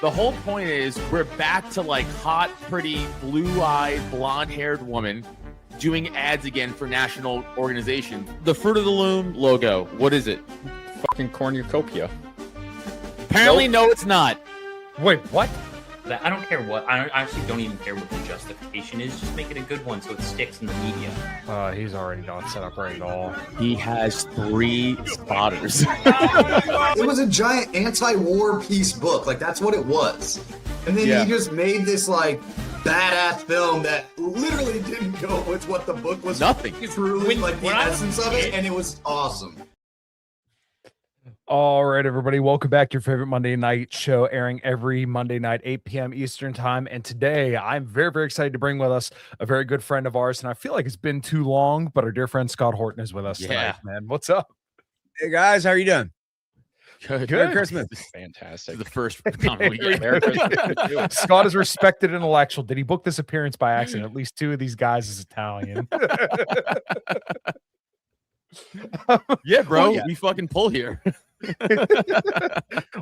The whole point is we're back to like hot, pretty, blue-eyed, blonde-haired woman doing ads again for national organization. The Fruit of the Loom logo. What is it? Fucking cornucopia. Apparently, no, it's not. Wait, what? I don't care what. I actually don't even care what the justification is. Just make it a good one so it sticks in the media. He's already not set up right at all. He has 3 spotters. It was a giant anti-war peace book. Like, that's what it was. And then he just made this, like, badass film that literally didn't go with what the book was. Nothing. Truly, like, the essence of it, and it was awesome. All right, everybody, welcome back to your favorite Monday night show, airing every Monday night, 8 p.m. Eastern time. And today, I'm very, very excited to bring with us a very good friend of ours. And I feel like it's been too long, but our dear friend Scott Horton is with us tonight, man. What's up? Hey, guys, how are you doing? Good. Merry Christmas. Fantastic. The first comment we get. Scott is respected intellectual. Did he book this appearance by accident? At least 2 of these guys is Italian. Yeah, bro. We fucking pull here.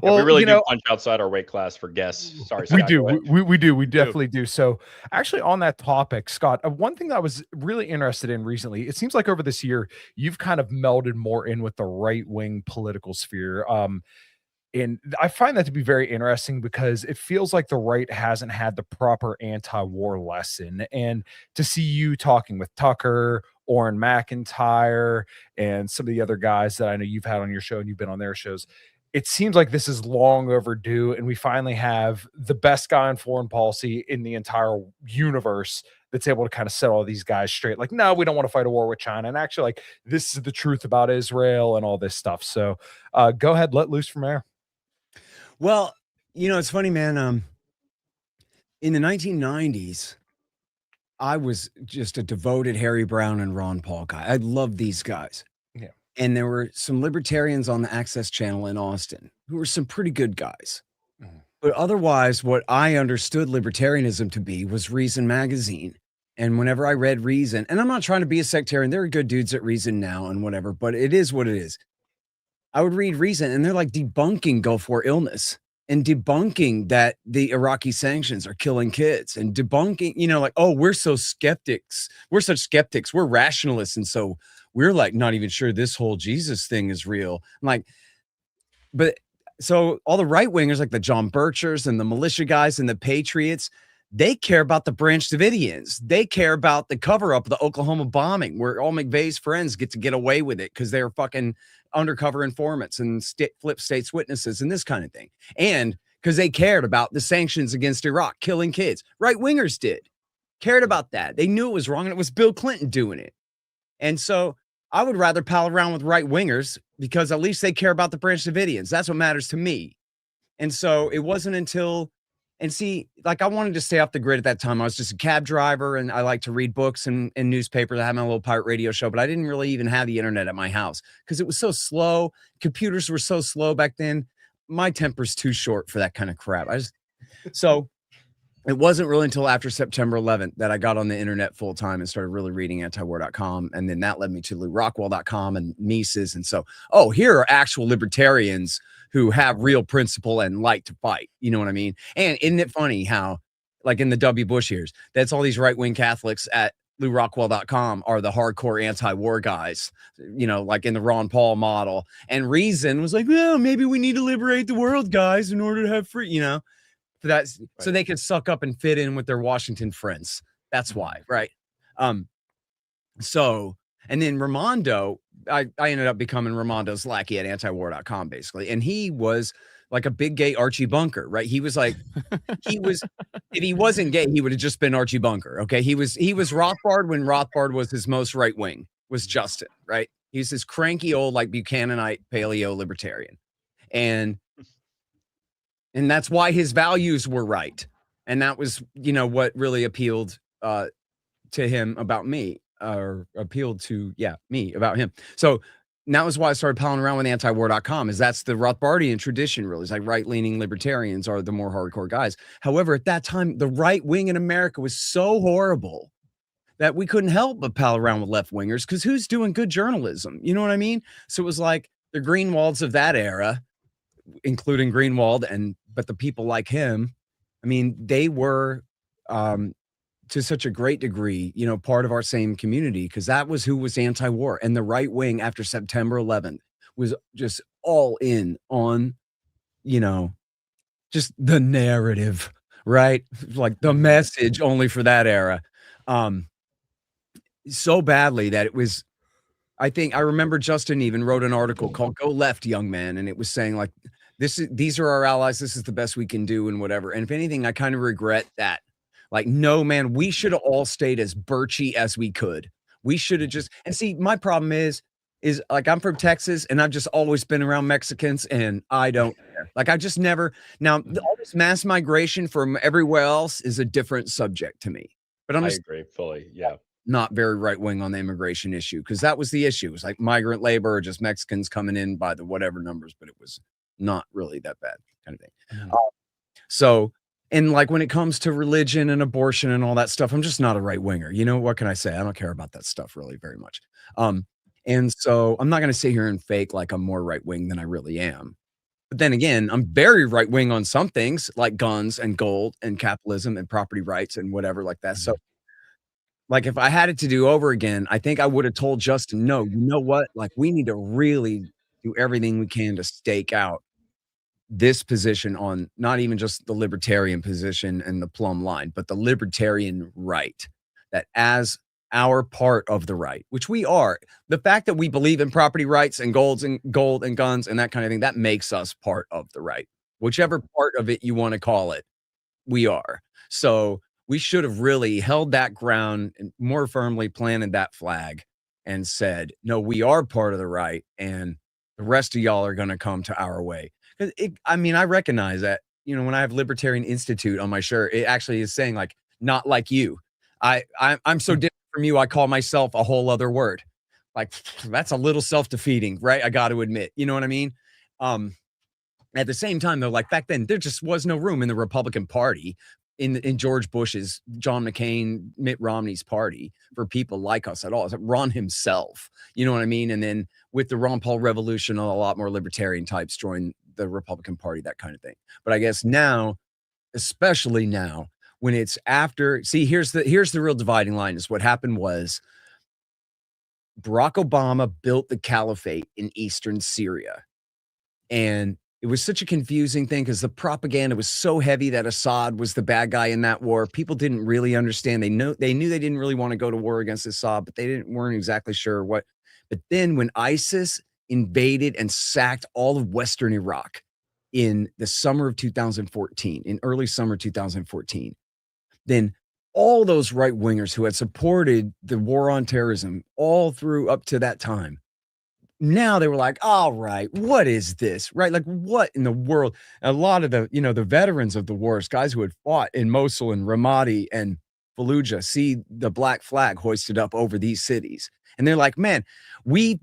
Well, we really do punch outside our weight class for guests. Sorry, Scott, we do. We do. We definitely do. So, actually, on that topic, Scott, one thing that I was really interested in recently, it seems like over this year, you've kind of melded more in with the right wing political sphere. And I find that to be very interesting because it feels like the right hasn't had the proper anti-war lesson. And to see you talking with Tucker, Orrin McIntyre, and some of the other guys that I know you've had on your show and you've been on their shows, it seems like this is long overdue. And we finally have the best guy on foreign policy in the entire universe that's able to kind of set all these guys straight. Like, no, we don't want to fight a war with China. And actually, like, this is the truth about Israel and all this stuff. So go ahead, let loose from there. Well, it's funny, man. In the 1990s, I was just a devoted Harry Brown and Ron Paul guy. I loved these guys. Yeah. And there were some libertarians on the Access Channel in Austin who were some pretty good guys. Mhm. But otherwise, what I understood libertarianism to be was Reason magazine. And whenever I read Reason, and I'm not trying to be a sectarian, there are good dudes at Reason now and whatever, but it is what it is. I would read Reason, and they're like debunking Gulf War illness and debunking that the Iraqi sanctions are killing kids and debunking, like, oh, we're such skeptics. We're rationalists. And so we're like, not even sure this whole Jesus thing is real. I'm like, but so all the right wingers, like the John Birchers and the militia guys and the Patriots, they care about the Branch Davidians. They care about the cover up of the Oklahoma bombing where all McVeigh's friends get away with it because they're fucking undercover informants and flip states witnesses and this kind of thing. And because they cared about the sanctions against Iraq, killing kids. Right wingers cared about that. They knew it was wrong, and it was Bill Clinton doing it. And so I would rather pal around with right wingers because at least they care about the Branch Davidians. That's what matters to me. And so it wasn't until, and see, like, I wanted to stay off the grid at that time. I was just a cab driver, and I like to read books and newspapers. I had my little pirate radio show, but I didn't really even have the internet at my house because it was so slow. Computers were so slow back then. My temper's too short for that kind of crap. So it wasn't really until after September 11th that I got on the internet full time and started really reading antiwar.com. And then that led me to LouRockwell.com and Mises. And so, here are actual libertarians who have real principle and like to fight. You know what I mean? And isn't it funny how, like in the W. Bush years, that's all these right-wing Catholics at LouRockwell.com are the hardcore anti-war guys, like in the Ron Paul model. And Reason was like, well, maybe we need to liberate the world, guys, in order to have free, so they could suck up and fit in with their Washington friends. That's why, right? So, and then Raimondo, I ended up becoming Raimondo's lackey at antiwar.com, basically. And he was like a big gay Archie Bunker, right? He was like, if he wasn't gay, he would have just been Archie Bunker. Okay. He was Rothbard when Rothbard was his most right wing, was Justin, right? He's this cranky old, like Buchananite paleo libertarian. And that's why his values were right. And that was, what really appealed to him about me, or appealed to, me about him. So that was why I started palling around with antiwar.com, is that's the Rothbardian tradition, really. It's like right-leaning libertarians are the more hardcore guys. However, at that time, the right wing in America was so horrible that we couldn't help but pal around with left wingers because who's doing good journalism? You know what I mean? So it was like the Greenwalds of that era including Greenwald, but the people like him, I mean, they were to such a great degree, part of our same community, because that was who was anti-war. And the right wing after September 11th was just all in on, just the narrative, right? Like the message only for that era. So badly that it was, I think I remember Justin even wrote an article called "Go Left, Young Man," and it was saying like, these are our allies. This is the best we can do, and whatever. And if anything, I kind of regret that. Like, no, man, we should have all stayed as birchy as we could. We should have just, and see, my problem is like, I'm from Texas and I've just always been around Mexicans and I don't care. Like, I just never, now all this mass migration from everywhere else is a different subject to me. But I agree fully. Yeah. Not very right wing on the immigration issue, because that was the issue. It was like migrant labor or just Mexicans coming in by the whatever numbers, but it was not really that bad kind of thing. So, and like when it comes to religion and abortion and all that stuff, I'm just not a right winger. What can I say? I don't care about that stuff really very much. And so I'm not going to sit here and fake like I'm more right wing than I really am. But then again, I'm very right wing on some things like guns and gold and capitalism and property rights and whatever like that. So like if I had it to do over again, I think I would have told Justin, no, you know what? Like we need to really do everything we can to stake out this position on not even just the libertarian position and the plumb line, but the libertarian right, that as our part of the right, which we are, the fact that we believe in property rights and gold and guns and that kind of thing, that makes us part of the right, whichever part of it you want to call it, we are. So we should have really held that ground and more firmly planted that flag and said, no, we are part of the right. And the rest of y'all are going to come to our way. I mean, I recognize that, when I have Libertarian Institute on my shirt, it actually is saying like, not like you. I'm so different from you. I call myself a whole other word. Like that's a little self-defeating, right? I got to admit, you know what I mean? At the same time though, like back then there just was no room in the Republican Party in George Bush's, John McCain, Mitt Romney's party for people like us at all. It's like Ron himself, you know what I mean? And then with the Ron Paul revolution, a lot more libertarian types joined the Republican Party, that kind of thing. But I guess now, especially now, when it's after, see, here's the real dividing line is what happened was Barack Obama built the caliphate in Eastern Syria. And it was such a confusing thing because the propaganda was so heavy that Assad was the bad guy in that war. People didn't really understand. They knew they didn't really want to go to war against Assad, but they weren't exactly sure what. But then when ISIS invaded and sacked all of Western Iraq in the summer of 2014, in early summer 2014, then all those right wingers who had supported the war on terrorism all through up to that time, now they were like, all right, what is this? Right? Like what in the world? A lot of the, the veterans of the wars, guys who had fought in Mosul and Ramadi and Fallujah, see the black flag hoisted up over these cities. And they're like, man, we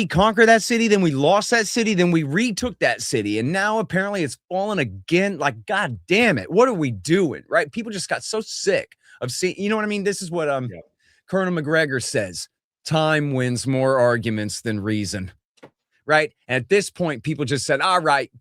conquered that city, then we lost that city, then we retook that city. And now apparently it's fallen again. Like, God damn it. What are we doing? Right? People just got so sick of seeing, you know what I mean? This is what Colonel McGregor says. Time wins more arguments than reason. Right? And at this point, people just said, all right,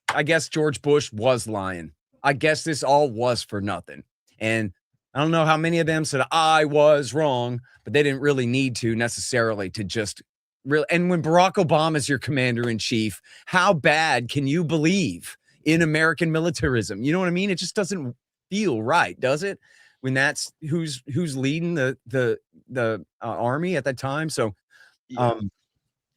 I guess George Bush was lying. I guess this all was for nothing. And I don't know how many of them said I was wrong, but they didn't really need to necessarily to just really. And when Barack Obama is your commander in chief, how bad can you believe in American militarism? You know what I mean? It just doesn't feel right, does it? When that's who's leading the army at that time. So, so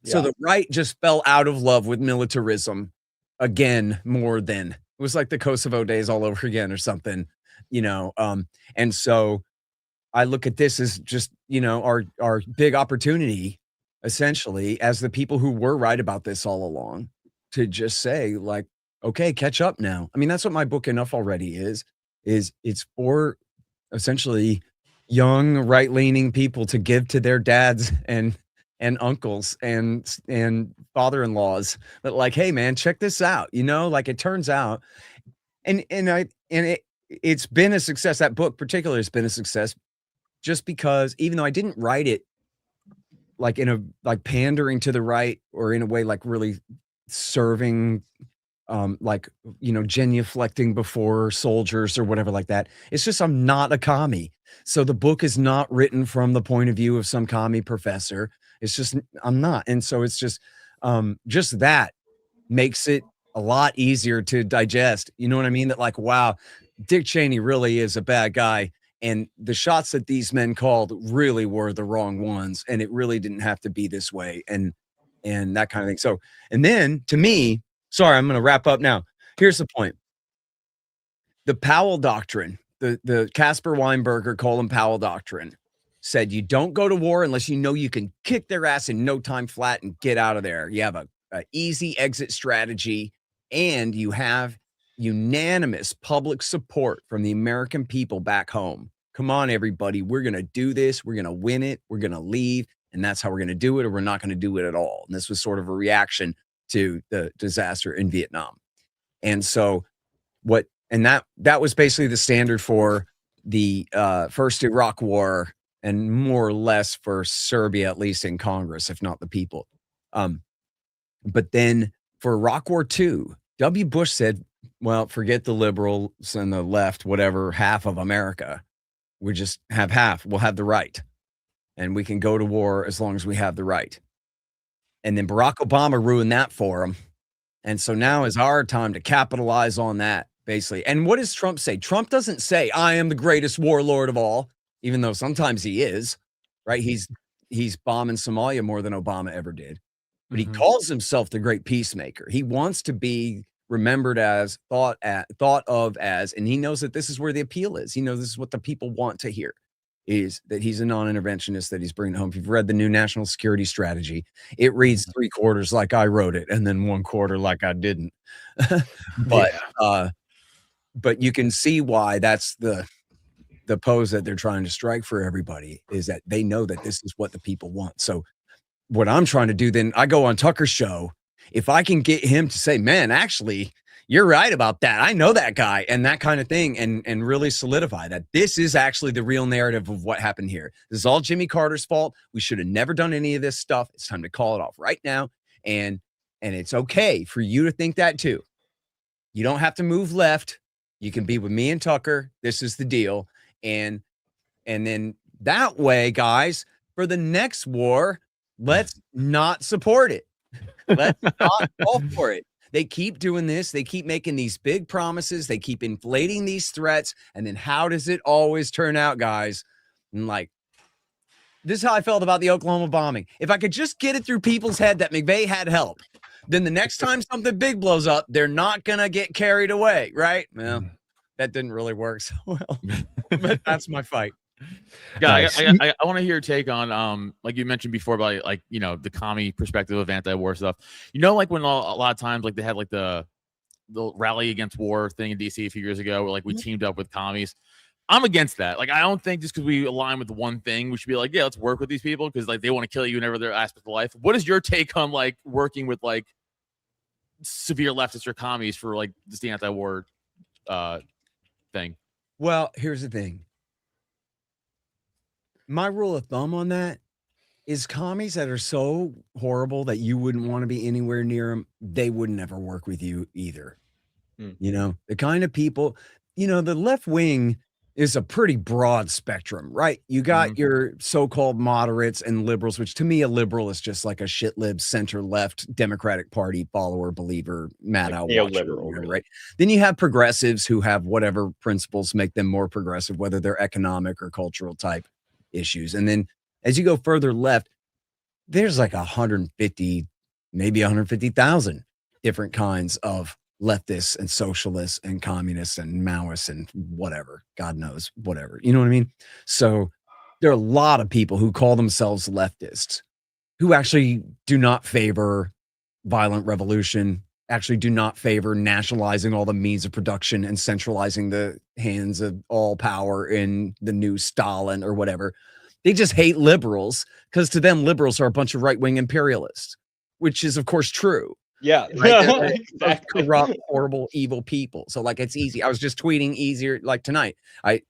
the right just fell out of love with militarism again more than it was like the Kosovo days all over again or something, and so I look at this as just, our big opportunity, essentially, as the people who were right about this all along, to just say like, okay, catch up now. I mean, that's what my book Enough Already is it's for essentially young right-leaning people to give to their dads and uncles and father-in-laws that like, hey man, check this out. Like it turns out, it's been a success. That book particularly has been a success just because even though I didn't write it like in a like pandering to the right or in a way like really serving like, genuflecting before soldiers or whatever like that. It's just I'm not a commie. So the book is not written from the point of view of some commie professor. It's just I'm not. And so it's just that makes it a lot easier to digest. You know what I mean? That like, wow, Dick Cheney really is a bad guy. And the shots that these men called really were the wrong ones. And it really didn't have to be this way. And that kind of thing. So, and then to me, sorry, I'm going to wrap up now. Here's the point. The Powell Doctrine, the Caspar Weinberger, Colin Powell Doctrine said you don't go to war unless you know you can kick their ass in no time flat and get out of there. You have a easy exit strategy, and you have unanimous public support from the American people back home. Come on, everybody. We're going to do this. We're going to win it. We're going to leave. And that's how we're going to do it, or we're not going to do it at all. And this was sort of a reaction to the disaster in Vietnam. And so that was basically the standard for the first Iraq war, and more or less for Serbia, at least in Congress, if not the people. But then for Iraq War II, W. Bush said, well, forget the liberals and the left, whatever, half of America. We just have half. We'll have the right. And we can go to war as long as we have the right. And then Barack Obama ruined that for him. And so now is our time to capitalize on that, basically. And what does Trump say? Trump doesn't say, I am the greatest warlord of all, even though sometimes he is, right? He's bombing Somalia more than Obama ever did. But he calls himself the great peacemaker. He wants to be remembered as, thought of as, and he knows that this is where the appeal is. He knows this is what the people want to hear, is that he's a non-interventionist, that he's bringing home. If you've read the new national security strategy, it reads 3/4 like I wrote it, and then 1/4 like I didn't. But you can see why that's the pose that they're trying to strike for everybody, is that they know that this is what the people want. So what I'm trying to do, then I go on Tucker's show. If I can get him to say, man, actually, you're right about that. I know that guy, and that kind of thing, and really solidify that this is actually the real narrative of what happened here. This is all Jimmy Carter's fault. We should have never done any of this stuff. It's time to call it off right now. And it's okay for you to think that too. You don't have to move left. You can be with me and Tucker. This is the deal. And then that way, guys, for the next war, let's not support it. Let's not fall for it. They keep doing this. They keep making these big promises. They keep inflating these threats. And then how does it always turn out, guys? And like, this is how I felt about the Oklahoma bombing. If I could just get it through people's head that McVeigh had help, then the next time something big blows up, they're not going to get carried away, right? Well, that didn't really work so well. But that's my fight. Guys, I want to hear your take on like you mentioned before about like the commie perspective of anti-war stuff. Like when a lot of times like they had like the rally against war thing in DC a few years ago, where like we teamed up with commies. I'm against that. Like I don't think just because we align with one thing, we should be like, yeah, let's work with these people because like they want to kill you in every other aspect of life. What is your take on like working with like severe leftists or commies for like just the anti-war thing? Well, here's the thing. My rule of thumb on that is commies that are so horrible that you wouldn't want to be anywhere near them, they would never work with you either. The kind of people, the left wing is a pretty broad spectrum, right? You got your so-called moderates and liberals, which to me, a liberal is just like a shit lib center-left Democratic Party follower, believer, mad out neoliberal, right? Then you have progressives who have whatever principles make them more progressive, whether they're economic or cultural type issues. And then as you go further left, there's like 150, maybe 150,000 different kinds of leftists and socialists and communists and Maoists and whatever, God knows, whatever. You know what I mean? So there are a lot of people who call themselves leftists who actually do not favor violent revolution, actually do not favor nationalizing all the means of production and centralizing the hands of all power in the new Stalin or whatever. They just hate liberals because to them, liberals are a bunch of right-wing imperialists, which is, of course, true. Yeah. Right? Exactly. Corrupt, horrible, evil people. So like it's easy. I was just tweeting easier like tonight.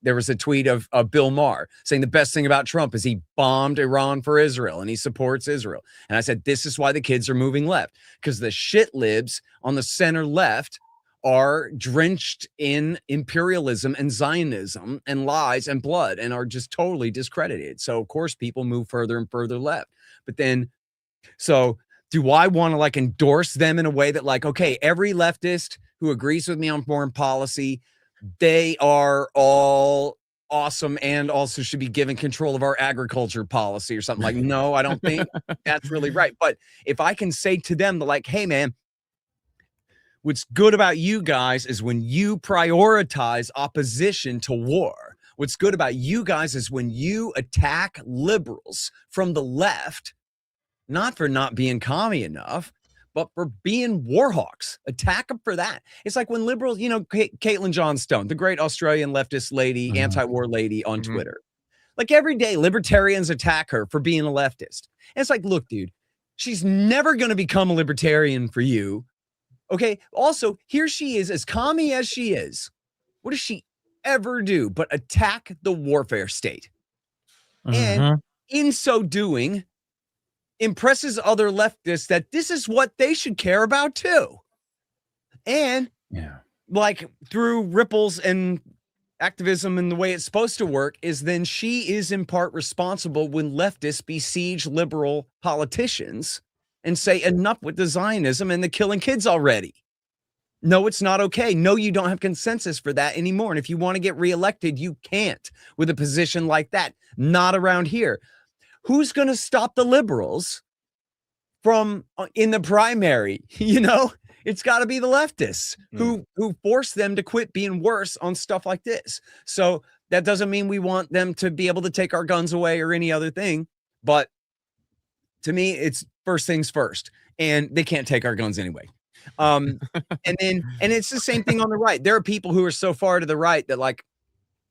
There was a tweet of Bill Maher saying the best thing about Trump is he bombed Iran for Israel and he supports Israel. And I said, this is why the kids are moving left, because the shit libs on the center left are drenched in imperialism and Zionism and lies and blood and are just totally discredited. So of course people move further and further left. But then, so do I want to like endorse them in a way that like, okay, every leftist who agrees with me on foreign policy, they are all awesome and also should be given control of our agriculture policy or something? Like, no, I don't think that's really right. But if I can say to them like, hey man, what's good about you guys is when you prioritize opposition to war. What's good about you guys is when you attack liberals from the left, not for not being commie enough, but for being war hawks. Attack them for that. It's like when liberals, you know, Caitlin Johnstone, the great Australian leftist lady, anti-war lady on Twitter. Like every day, libertarians attack her for being a leftist. And it's like, look, dude, she's never going to become a libertarian for you. Okay. Also, here she is, as commie as she is. What does she ever do but attack the warfare state? And in so doing, impresses other leftists that this is what they should care about too. And like through ripples and activism and the way it's supposed to work is then she is in part responsible when leftists besiege liberal politicians and say enough with the Zionism and the killing kids already. No, it's not okay. No, you don't have consensus for that anymore. And if you want to get reelected, you can't with a position like that. Not around here. Who's going to stop the liberals from in the primary? You know, it's got to be the leftists who force them to quit being worse on stuff like this. So that doesn't mean we want them to be able to take our guns away or any other thing. But to me, it's first things first, and they can't take our guns anyway. And it's the same thing on the right. There are people who are so far to the right that like,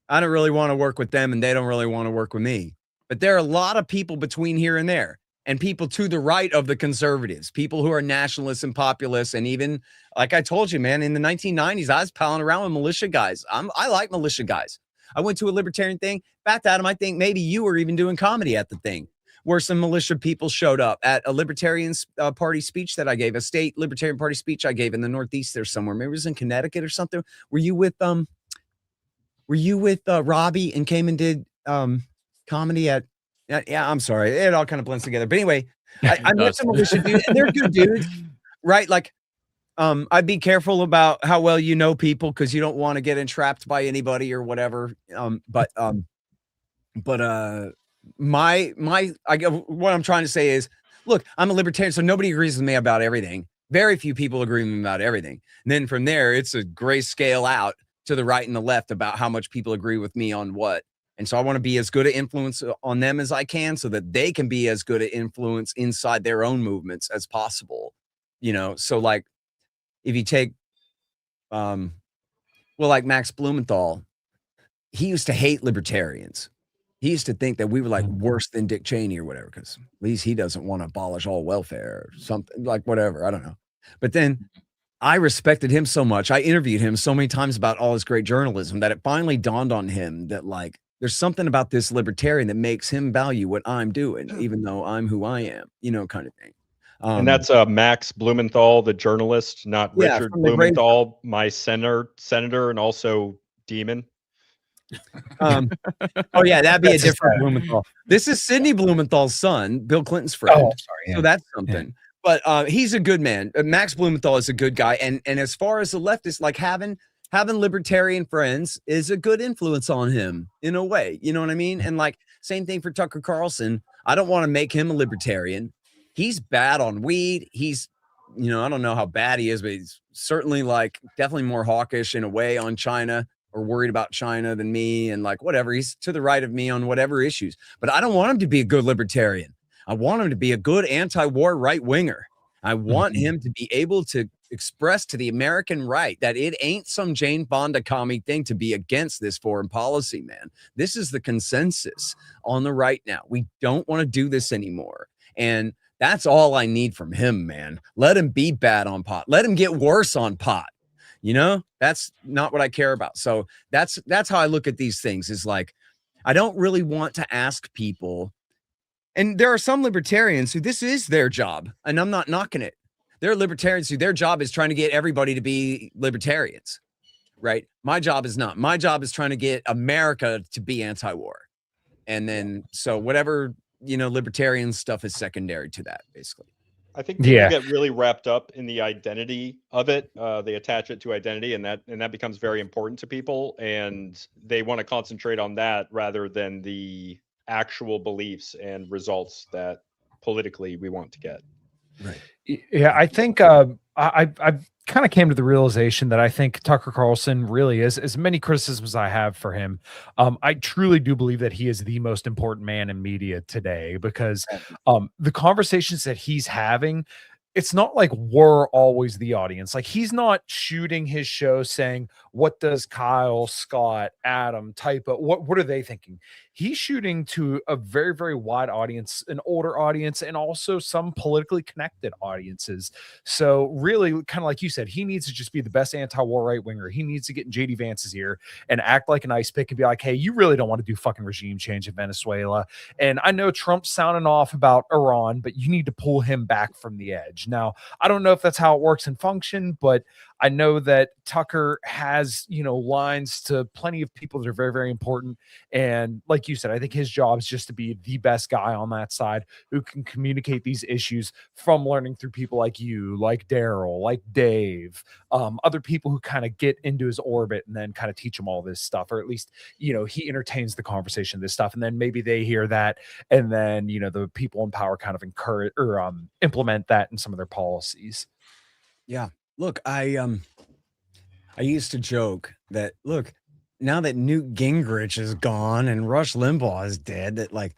I don't really want to work with them and they don't really want to work with me. But there are a lot of people between here and there, and people to the right of the conservatives, people who are nationalists and populists. And even, like I told you, man, in the 1990s, I was palling around with militia guys. I like militia guys. I went to a libertarian thing. Back Adam, I think maybe you were even doing comedy at the thing, where some militia people showed up at a libertarian party speech that I gave, a state libertarian party speech I gave in the Northeast there somewhere. Maybe it was in Connecticut or something. Were you with Robbie and came and did comedy at, yeah, I'm sorry. It all kind of blends together. But anyway, I met some militia dudes, and they're good dudes, right? Like, I'd be careful about how well you know people because you don't want to get entrapped by anybody or whatever. What I'm trying to say is, look, I'm a libertarian, so nobody agrees with me about everything. Very few people agree with me about everything. And then from there, it's a gray scale out to the right and the left about how much people agree with me on what. And so I want to be as good an influence on them as I can so that they can be as good an influence inside their own movements as possible. You know, so like if you take, like Max Blumenthal, he used to hate libertarians. He used to think that we were like worse than Dick Cheney or whatever, because at least he doesn't want to abolish all welfare or something, like whatever. I don't know. But then I respected him so much. I interviewed him so many times about all his great journalism that it finally dawned on him that like there's something about this libertarian that makes him value what I'm doing, even though I'm who I am, you know, kind of thing. And that's Max Blumenthal, the journalist, not Richard Blumenthal, my senator, and also demon. Oh yeah, that'd be a different Blumenthal. This is Sidney Blumenthal's son, Bill Clinton's friend. Oh, sorry, yeah. So that's something. Yeah. But he's a good man. Max Blumenthal is a good guy, and as far as the leftists, like having libertarian friends is a good influence on him in a way. You know what I mean? And like same thing for Tucker Carlson. I don't want to make him a libertarian. He's bad on weed. He's, you know, I don't know how bad he is, but he's certainly like definitely more hawkish in a way on China, or worried about China than me, and like whatever. He's to the right of me on whatever issues. But I don't want him to be a good libertarian. I want him to be a good anti-war right-winger. I want him to be able to express to the American right that it ain't some Jane Fonda commie thing to be against this foreign policy, man. This is the consensus on the right now. We don't want to do this anymore. And That's all I need from him, man. Let him be bad on pot. Let him get worse on pot. You know, that's not what I care about. So that's how I look at these things, is like, I don't really want to ask people. And there are some libertarians who this is their job, and I'm not knocking it. There are libertarians who their job is trying to get everybody to be libertarians, right? My job is not. My job is trying to get America to be anti-war. And then, so whatever, libertarian stuff is secondary to that, basically. I think people get really wrapped up in the identity of it. They attach it to identity, and that becomes very important to people, and they want to concentrate on that rather than the actual beliefs and results that politically we want to get. Right. Yeah, I think I've kind of came to the realization that I think Tucker Carlson really is, as many criticisms I have for him, I truly do believe that he is the most important man in media today, because the conversations that he's having, it's not like we're always the audience. Like, he's not shooting his show saying, what does Kyle, Scott, Adam, Typo, what are they thinking? He's shooting to a very, very wide audience, an older audience, and also some politically connected audiences. So really, kind of like you said, he needs to just be the best anti-war right-winger. He needs to get in JD Vance's ear and act like an ice pick and be like, hey, you really don't want to do fucking regime change in Venezuela. And I know Trump's sounding off about Iran, but you need to pull him back from the edge. Now, I don't know if that's how it works and function, but I know that Tucker has, lines to plenty of people that are very, very important. And like you said, I think his job is just to be the best guy on that side who can communicate these issues from learning through people like you, like Daryl, like Dave, other people who kind of get into his orbit and then kind of teach him all this stuff, or at least, he entertains the conversation of this stuff. And then maybe they hear that. And then, the people in power kind of encourage or implement that in some of their policies. Yeah. Look, I used to joke that, look, now that Newt Gingrich is gone and Rush Limbaugh is dead, that, like,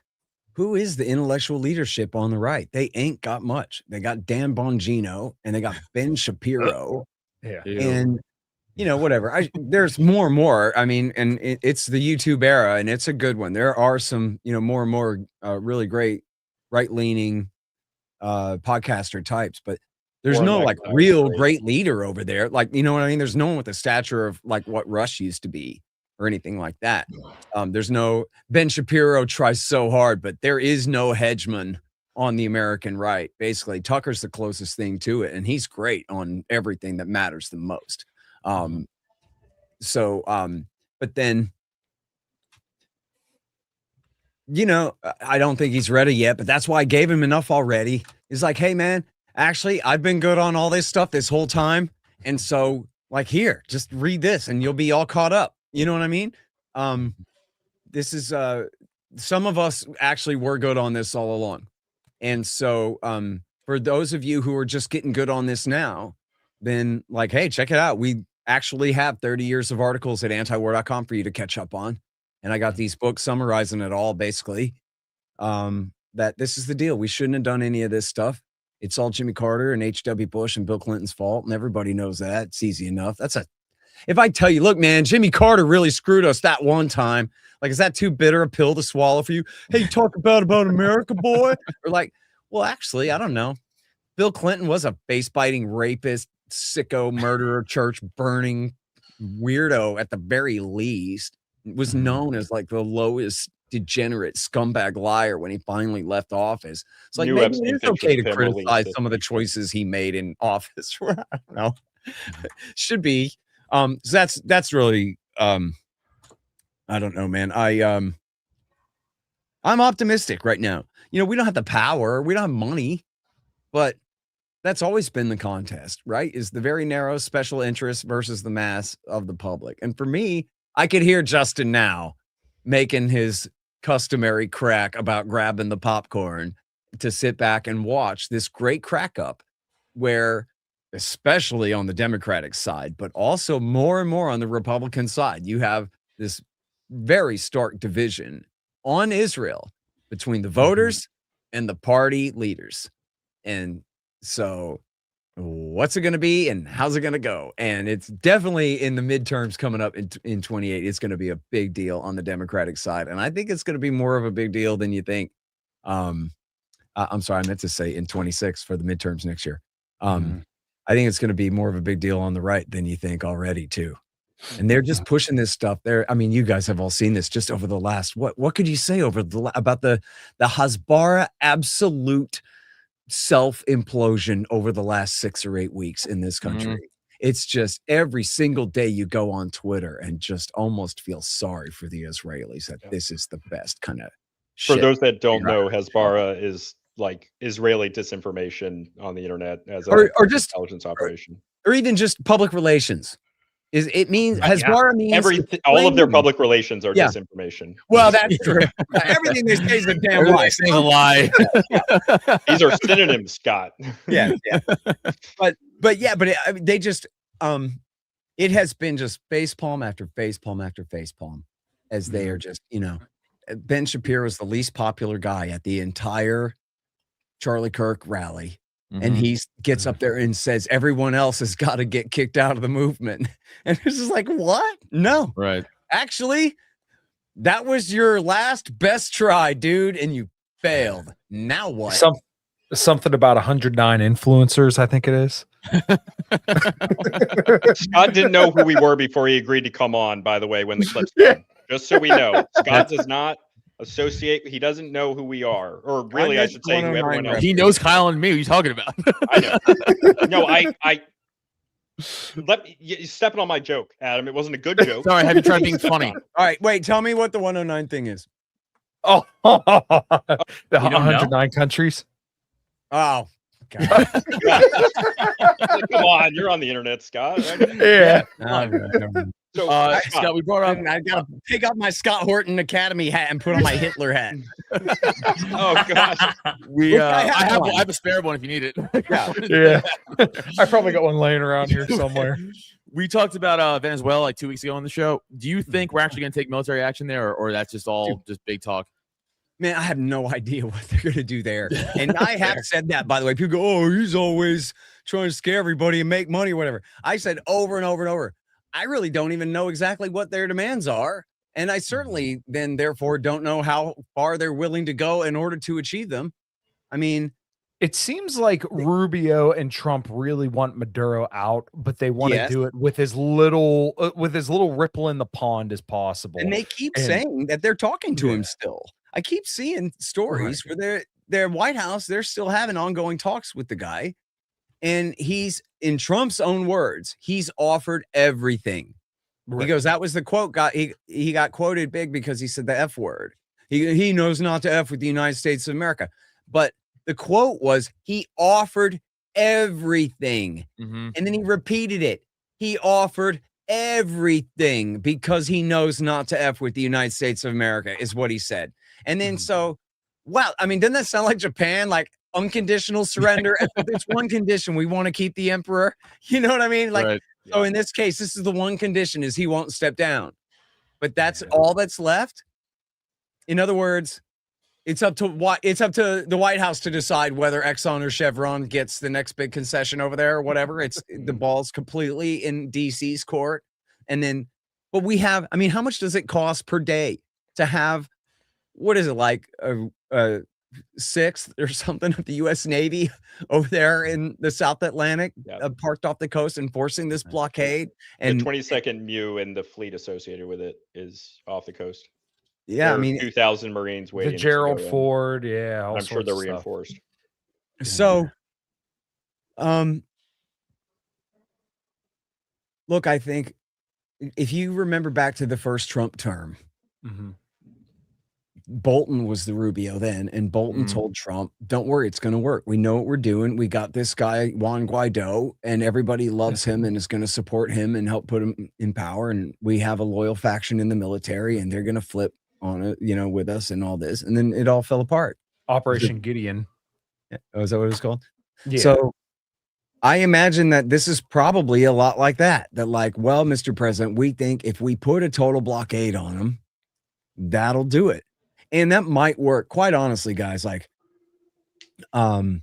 who is the intellectual leadership on the right? They ain't got much. They got Dan Bongino and they got Ben Shapiro. Yeah. And, whatever. There's more and more. I mean, and it's the YouTube era, and it's a good one. There are some, more and more really great right-leaning podcaster types, but there's no like real great leader over there. Like, you know what I mean? There's no one with the stature of like what Rush used to be or anything like that. There's no Ben Shapiro tries so hard, but there is no hegemon on the American right. Basically, Tucker's the closest thing to it, and he's great on everything that matters the most. But then, I don't think he's ready yet, but that's why I gave him enough already. He's like, hey, man, actually, I've been good on all this stuff this whole time. And so, like, here, just read this and you'll be all caught up. You know what I mean? This is, some of us actually were good on this all along. And so, for those of you who are just getting good on this now, then, like, hey, check it out. We actually have 30 years of articles at antiwar.com for you to catch up on. And I got these books summarizing it all, basically, that this is the deal. We shouldn't have done any of this stuff. It's all Jimmy Carter and H.W. Bush and Bill Clinton's fault, and everybody knows that. It's easy enough. If I tell you, look, man, Jimmy Carter really screwed us that one time. Like, is that too bitter a pill to swallow for you? Hey, you talk about America, boy? Or like, well, actually, I don't know. Bill Clinton was a face-biting rapist, sicko, murderer, church-burning weirdo at the very least. Was known as like the lowest degenerate scumbag liar when he finally left office. It's like, maybe it's okay to criticize some of the choices he made in office. I don't know. Should be. So that's really I don't know, man. I'm optimistic right now. We don't have the power, we don't have money, but that's always been the contest, right? Is the very narrow special interest versus the mass of the public. And for me, I could hear Justin now making his customary crack about grabbing the popcorn to sit back and watch this great crack up where, especially on the Democratic side, but also more and more on the Republican side, you have this very stark division on Israel between the voters and the party leaders. And so what's it going to be and how's it going to go? And it's definitely in the midterms coming up in 28. It's going to be a big deal on the Democratic side. And I think it's going to be more of a big deal than you think. I'm sorry, I meant to say in 26 for the midterms next year. I think it's going to be more of a big deal on the right than you think already, too. And they're just pushing this stuff there. I mean, you guys have all seen this just over the last, what could you say about the Hasbara absolute self-implosion over the last 6 or 8 weeks in this country? It's just every single day you go on Twitter and just almost feel sorry for the Israelis that this is the best kind of shit. For those that don't know, Hasbara is like Israeli disinformation on the internet as or just intelligence operation, or even just public relations. It means Hasbara means all of their public relations are disinformation. Well, that's true. Everything they say is a damn lie. Saying a lie. These are synonyms, Scott. Yeah. But I mean, they just it has been just facepalm after facepalm after facepalm as they are just, Ben Shapiro is the least popular guy at the entire Charlie Kirk rally. And he gets up there and says everyone else has got to get kicked out of the movement. And it's just like, what? No. Right. Actually, that was your last best try, dude, and you failed. Now what? Something about 109 influencers, I think it is. Scott didn't know who we were before he agreed to come on, by the way, when the clip's done. Just so we know. Scott does not associate, he doesn't know who we are, or really I should say who everyone else. He knows Kyle and me. What are you talking about? I know. No, I you stepping on my joke, Adam. It wasn't a good joke. Sorry, have you tried being funny? All right, wait, tell me what the 109 thing is. Oh, the 109 countries. Oh, God. Come on, you're on the internet, Scott. Yeah. So, Scott, we brought up. I gotta take off my Scott Horton Academy hat and put on my Hitler hat. Oh gosh, I have a spare one if you need it. Yeah. I probably got one laying around here somewhere. We talked about Venezuela like 2 weeks ago on the show. Do you think we're actually going to take military action there, or that's just all just big talk? Man, I have no idea what they're going to do there. And I have said that, by the way. People go, oh, he's always trying to scare everybody and make money or whatever. I said over and over and over, I really don't even know exactly what their demands are. And I certainly then, therefore, don't know how far they're willing to go in order to achieve them. I mean, it seems like Rubio and Trump really want Maduro out, but they want to do it with as little ripple in the pond as possible. And they keep saying that they're talking to him still. I keep seeing stories where their White House, they're still having ongoing talks with the guy. And he's, in Trump's own words, he's offered everything. Right. He goes, that was the quote. He got quoted big because he said the F word. He knows not to F with the United States of America. But the quote was, he offered everything. And then he repeated it. He offered everything because he knows not to F with the United States of America, is what he said. And then wow, I mean, doesn't that sound like Japan? Like unconditional surrender. It's one condition. We want to keep the emperor. You know what I mean? Like, so in this case, this is the one condition, is he won't step down. But that's all that's left. In other words, it's up to the White House to decide whether Exxon or Chevron gets the next big concession over there or whatever. It's the ball's completely in DC's court. And then, but we have, I mean, how much does it cost per day to have, what is it, like a sixth or something of the U.S. Navy over there in the South Atlantic, parked off the coast, enforcing this blockade? And the 22nd MEU and the fleet associated with it is off the coast. Yeah, I mean, 2,000 Marines waiting. The Gerald Ford, I'm sure they're reinforced. So, look, I think if you remember back to the first Trump term, Bolton was the Rubio then, and Bolton told Trump, don't worry, it's going to work. We know what we're doing. We got this guy, Juan Guaido, and everybody loves him and is going to support him and help put him in power. And we have a loyal faction in the military, and they're going to flip on it, with us and all this. And then it all fell apart. Operation Gideon. Oh, is that what it was called? Yeah. So I imagine that this is probably a lot like that. That like, well, Mr. President, we think if we put a total blockade on them, that'll do it. And that might work. Quite honestly, guys, like, at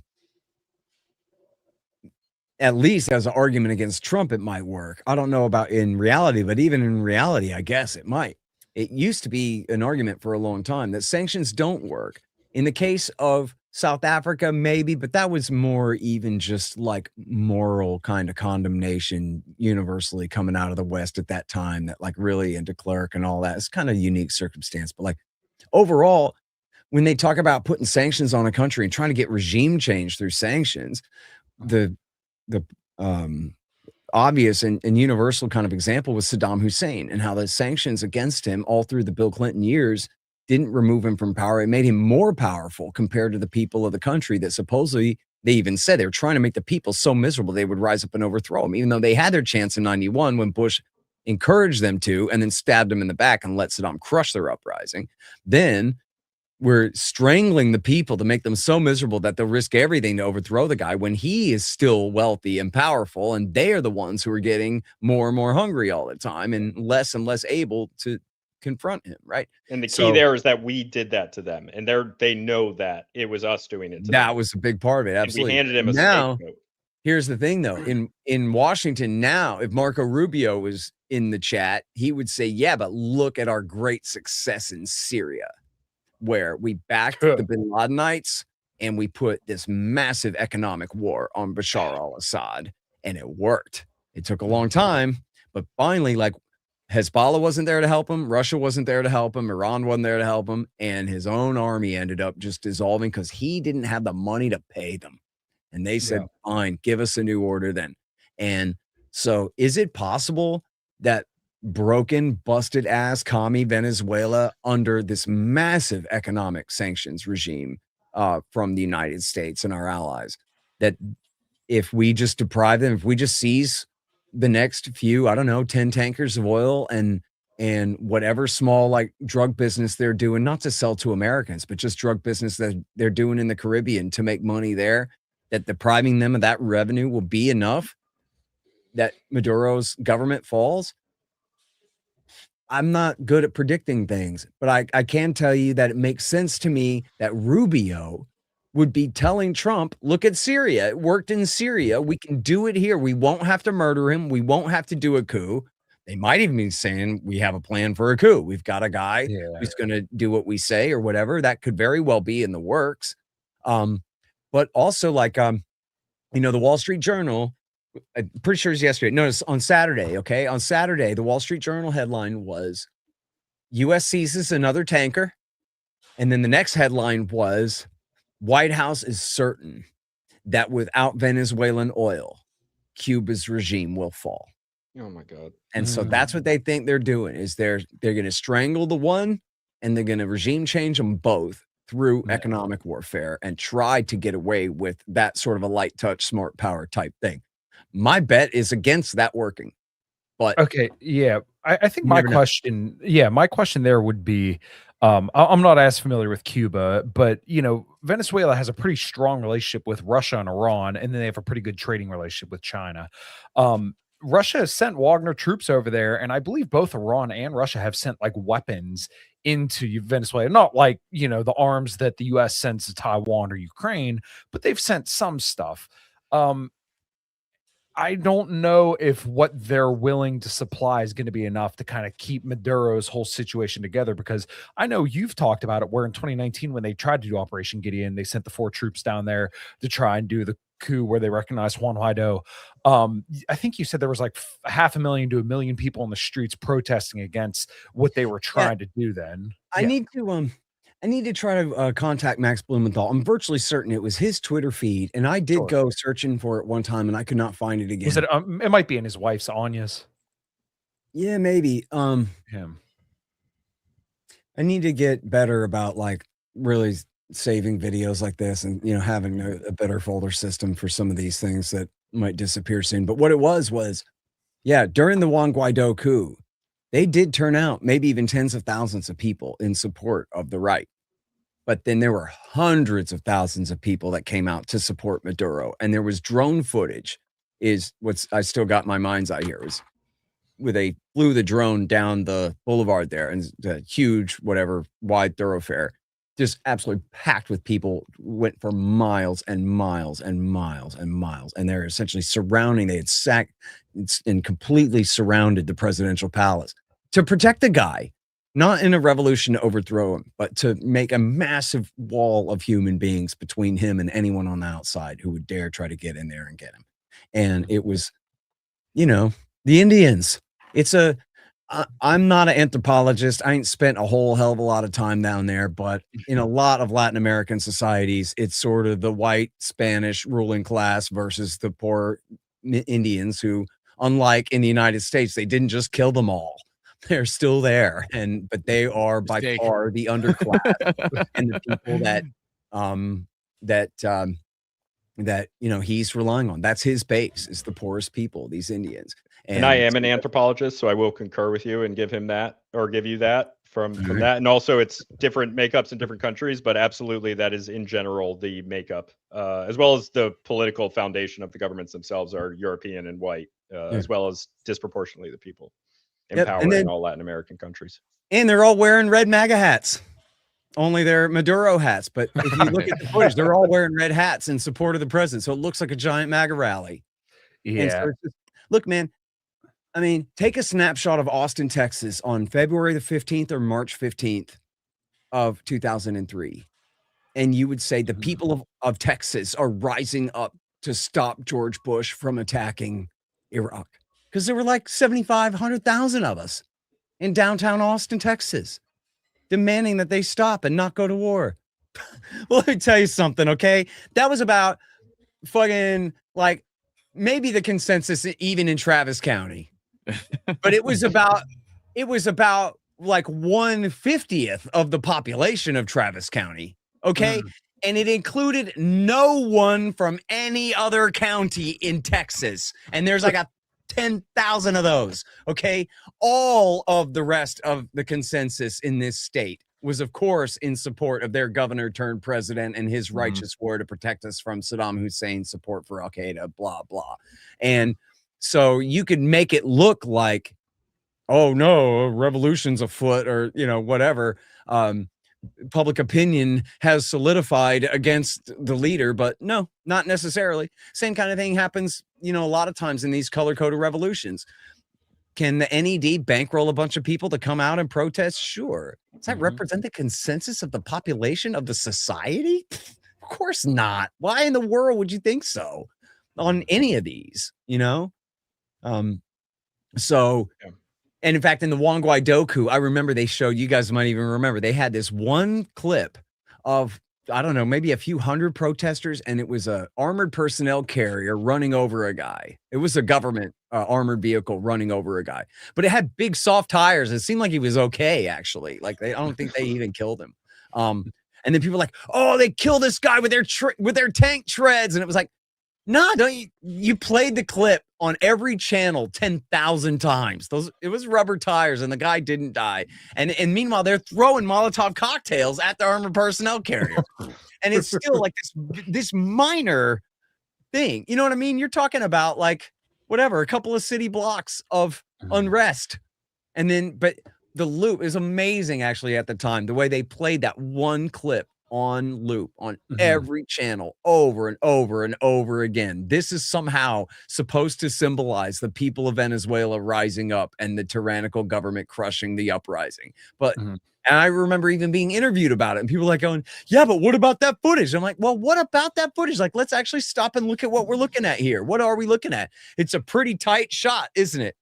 least as an argument against Trump, it might work. I don't know about in reality, but even in reality, I guess it might. It used to be an argument for a long time that sanctions don't work. In the case of South Africa, maybe, but that was more even just like moral kind of condemnation universally coming out of the West at that time, that like really into Clerk and all that. It's kind of a unique circumstance. But like overall, when they talk about putting sanctions on a country and trying to get regime change through sanctions, the obvious and universal kind of example was Saddam Hussein, and how the sanctions against him all through the Bill Clinton years didn't remove him from power. It made him more powerful compared to the people of the country that supposedly, they even said they were trying to make the people so miserable they would rise up and overthrow him, even though they had their chance in 91 when Bush encouraged them to, and then stabbed him in the back and let Saddam crush their uprising. Then we're strangling the people to make them so miserable that they'll risk everything to overthrow the guy when he is still wealthy and powerful, and they are the ones who are getting more and more hungry all the time and less able to confront him, right? And the key there is that we did that to them, and they know that it was us doing it to them. That was a big part of it. Absolutely. And we handed him a scapegoat. Here's the thing, though. In Washington now, if Marco Rubio was in the chat, he would say, yeah, but look at our great success in Syria, where we backed the Bin Ladenites and we put this massive economic war on Bashar al-Assad, and it worked. It took a long time, but finally, like, Hezbollah wasn't there to help him. Russia wasn't there to help him. Iran wasn't there to help him. And his own army ended up just dissolving because he didn't have the money to pay them. And they said, fine, give us a new order then. And so is it possible that broken, busted ass commie Venezuela, under this massive economic sanctions regime from the United States and our allies, that if we just deprive them, if we just seize the next few, I don't know, 10 tankers of oil and whatever small like drug business they're doing, not to sell to Americans, but just drug business that they're doing in the Caribbean to make money there, that depriving them of that revenue will be enough that Maduro's government falls? I'm not good at predicting things, but I can tell you that it makes sense to me that Rubio would be telling Trump, look at Syria. It worked in Syria. We can do it here. We won't have to murder him. We won't have to do a coup. They might even be saying we have a plan for a coup. We've got a guy who's going to do what we say or whatever. That could very well be in the works. But also like, the Wall Street Journal, I'm pretty sure it's yesterday. No, it's on Saturday. Okay. On Saturday, the Wall Street Journal headline was U.S. seizes another tanker. And then the next headline was White House is certain that without Venezuelan oil, Cuba's regime will fall. Oh my God. And so that's what they think they're doing, is they're going to strangle the one and they're going to regime change them both through economic warfare and try to get away with that sort of a light touch, smart power type thing. My bet is against that working. But okay, yeah. I think my question there would be, I'm not as familiar with Cuba, but Venezuela has a pretty strong relationship with Russia and Iran, and then they have a pretty good trading relationship with China. Russia has sent Wagner troops over there, and I believe both Iran and Russia have sent like weapons into Venezuela. Not like, the arms that the US sends to Taiwan or Ukraine, but they've sent some stuff. I don't know if what they're willing to supply is going to be enough to kind of keep Maduro's whole situation together, because I know you've talked about it, where in 2019, when they tried to do Operation Gideon, they sent the 4 troops down there to try and do the coup where they recognized Juan Guaido. I think you said there was like 500,000 to 1 million people in the streets protesting against what they were trying to do then. I need to try to contact Max Blumenthal. I'm virtually certain it was his Twitter feed, and I did go searching for it one time, and I could not find it again. Was it? It might be in his wife's Anya's. Yeah, maybe. Him. I need to get better about like really saving videos like this, and having a better folder system for some of these things that might disappear soon. But what it was during the Juan Guaido coup, they did turn out maybe even tens of thousands of people in support of the right. But then there were hundreds of thousands of people that came out to support Maduro. And there was drone footage, is what's I still got my mind's eye here, was where they flew the drone down the boulevard there, and the huge, wide thoroughfare, just absolutely packed with people, went for miles and miles and miles and miles. And they're essentially they had sacked and completely surrounded the presidential palace to protect the guy not in a revolution to overthrow him, but to make a massive wall of human beings between him and anyone on the outside who would dare try to get in there and get him. And it was, the Indians. I'm not an anthropologist. I ain't spent a whole hell of a lot of time down there, but in a lot of Latin American societies, it's sort of the white Spanish ruling class versus the poor Indians who, unlike in the United States, they didn't just kill them all. They're still there, but they are by far the underclass and the people that he's relying on. That's his base, is the poorest people, these Indians. And I am an anthropologist, so I will concur with you and give you that from that. And also, it's different makeups in different countries, but absolutely, that is in general the makeup, as well as the political foundation of the governments themselves are European and white, as well as disproportionately the people in power in all Latin American countries. And they're all wearing red MAGA hats. Only they're Maduro hats. But if you look at the footage, they're all wearing red hats in support of the president. So it looks like a giant MAGA rally. Yeah. So look, man, I mean, take a snapshot of Austin, Texas on February the 15th or March 15th of 2003. And you would say the people of Texas are rising up to stop George Bush from attacking Iraq. Because there were like 100,000 of us in downtown Austin, Texas, demanding that they stop and not go to war. Well, let me tell you something, okay? That was about fucking like maybe the consensus even in Travis County. But it was about like 1/50th of the population of Travis County, okay? And it included no one from any other county in Texas. And there's like 10,000 of those, okay? All of the rest of the consensus in this state was, of course, in support of their governor turned president and his righteous war to protect us from Saddam Hussein's support for Al-Qaeda, blah, blah. And so you could make it look like, oh, no, a revolution's afoot or, whatever. Public opinion has solidified against the leader, but no, not necessarily. Same kind of thing happens, a lot of times in these color-coded revolutions. Can the NED bankroll a bunch of people to come out and protest? Sure. Does that represent the consensus of the population of the society? Of course not. Why in the world would you think so on any of these, So... Yeah. And in fact, in the Wong Guaido, I remember they showed, you guys might even remember, they had this one clip of, I don't know, maybe a few hundred protesters, and it was a armored personnel carrier running over a guy. It was a government armored vehicle running over a guy, but it had big soft tires. It seemed like he was okay, actually. Like I don't think they even killed him. And then people were like, oh, they killed this guy with their tank treads. And it was like, nah, you played the clip on every channel 10,000 times. It was rubber tires and the guy didn't die. And meanwhile, they're throwing Molotov cocktails at the armored personnel carrier. And it's still like this minor thing. You know what I mean? You're talking about like whatever, a couple of city blocks of unrest. And then, but the loop is amazing actually at the time, the way they played that one clip on loop on every channel over and over and over again. This is somehow supposed to symbolize the people of Venezuela rising up and the tyrannical government crushing the uprising. But and I remember even being interviewed about it, and people were like going, yeah, but what about that footage? I'm like, well, what about that footage? Like, let's actually stop and look at what we're looking at here. What are we looking at? It's a pretty tight shot, isn't it?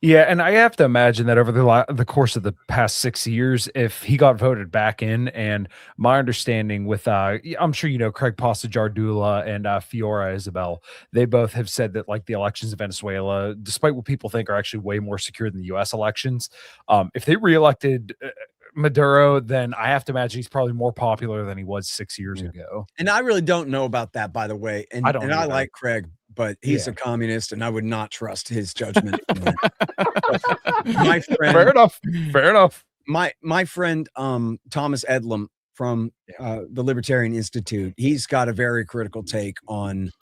Yeah, and I have to imagine that over the course of the past 6 years, if he got voted back in, and my understanding with, I'm sure Craig Pasajardula and Fiora Isabel, they both have said that like the elections in Venezuela, despite what people think are actually way more secure than the U.S. elections, if they reelected Maduro, then I have to imagine he's probably more popular than he was 6 years ago. And I really don't know about that, by the way. And I like Craig, but he's a communist, and I would not trust his judgment. My friend, fair enough. My friend Thomas Edlam from the Libertarian Institute, he's got a very critical take on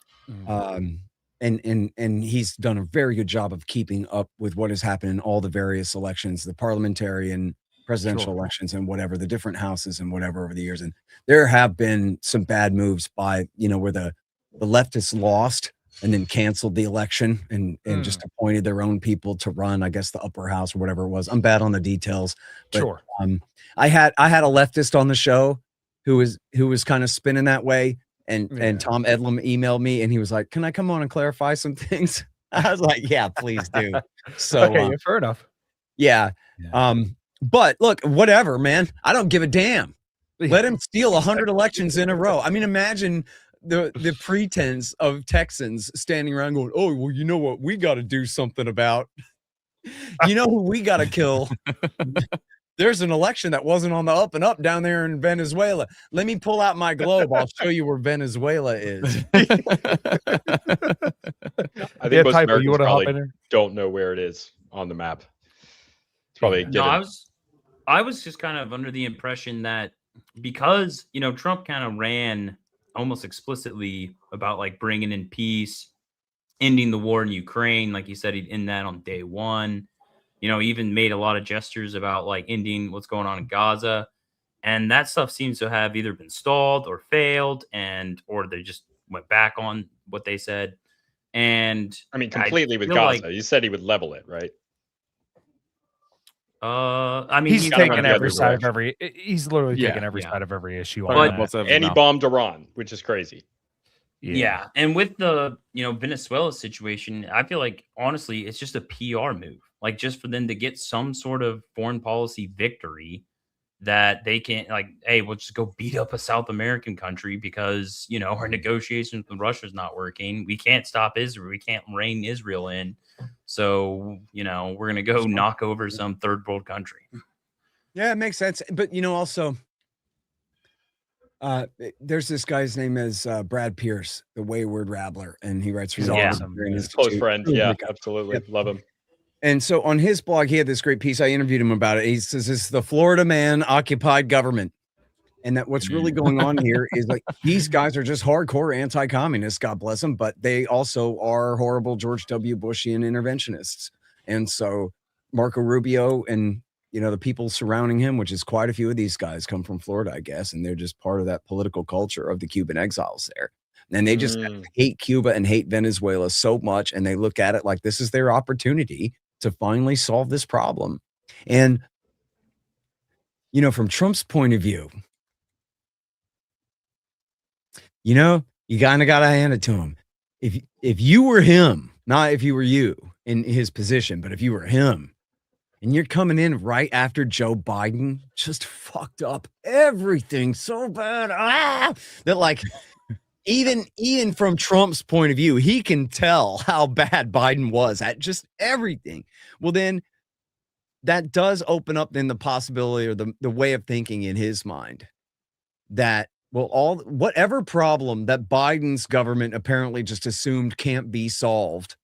and he's done a very good job of keeping up with what has happened in all the various elections, the parliamentarian, presidential elections, and whatever, the different houses and whatever over the years. And there have been some bad moves by, where the leftists lost and then canceled the election and just appointed their own people to run, I guess, the upper house or whatever it was. I'm bad on the details. But, Sure. I had a leftist on the show who was kind of spinning that way. And Tom Edlum emailed me and he was like, "Can I come on and clarify some things?" I was like, "Yeah, please do." So okay, fair enough. Yeah. But look, whatever, man. I don't give a damn. Let him steal 100 elections in a row. I mean, imagine the pretense of Texans standing around going, "Oh, well, you know what we got to do something about? You know who we got to kill? There's an election that wasn't on the up and up down there in Venezuela. Let me pull out my globe. I'll show you where Venezuela is." I think most Typo, you Americans hop in probably there? don't know where it is on the map. It's probably a No, given. I was just kind of under the impression that because, you know, Trump kind of ran almost explicitly about like bringing in peace, ending the war in Ukraine. Like he said, he'd end that on day one. You know, even made a lot of gestures about like ending what's going on in Gaza. And that stuff seems to have either been stalled or failed or they just went back on what they said. And I mean, completely with feel Gaza. like- You said he would level it, right? I mean, He's gotta taking run the every other side of direction. he's literally Yeah, taking every yeah. side of every issue. But- on that. And he bombed Iran, which is crazy. Yeah. And with the, you know, Venezuela situation, I feel like honestly, it's just a PR move. Like just for them to get some sort of foreign policy victory that they can like, hey, we'll just go beat up a South American country because, you know, our negotiations with Russia's not working. We can't stop Israel. We can't rein Israel in. So, you know, we're going to go knock over some third world country. Yeah, it makes sense. But, you know, also, there's this guy's name is Brad Pierce, the Wayward Rabbler, and he writes for He's the awesome. Libertarian His close Institute. friend. Really Yeah, great guy. absolutely. Yep. Love him. And so on his blog, he had this great piece. I interviewed him about it. He says, "This is the Florida man occupied government." And that what's really going on here is like these guys are just hardcore anti-communists, God bless them, but they also are horrible George W. Bushian interventionists. And so Marco Rubio and, you know, the people surrounding him, which is quite a few of these guys, come from Florida, I guess, and they're just part of that political culture of the Cuban exiles there. And they just hate Cuba and hate Venezuela so much, and they look at it like this is their opportunity to finally solve this problem. And, you know, from Trump's point of view, you know, you kind of got to hand it to him. If you were him, not if you were you in his position, but if you were him, and you're coming in right after Joe Biden just fucked up everything so bad that like even from Trump's point of view, he can tell how bad Biden was at just everything. Well, then that does open up then the possibility or the way of thinking in his mind that, well, whatever problem that Biden's government apparently just assumed can't be solved,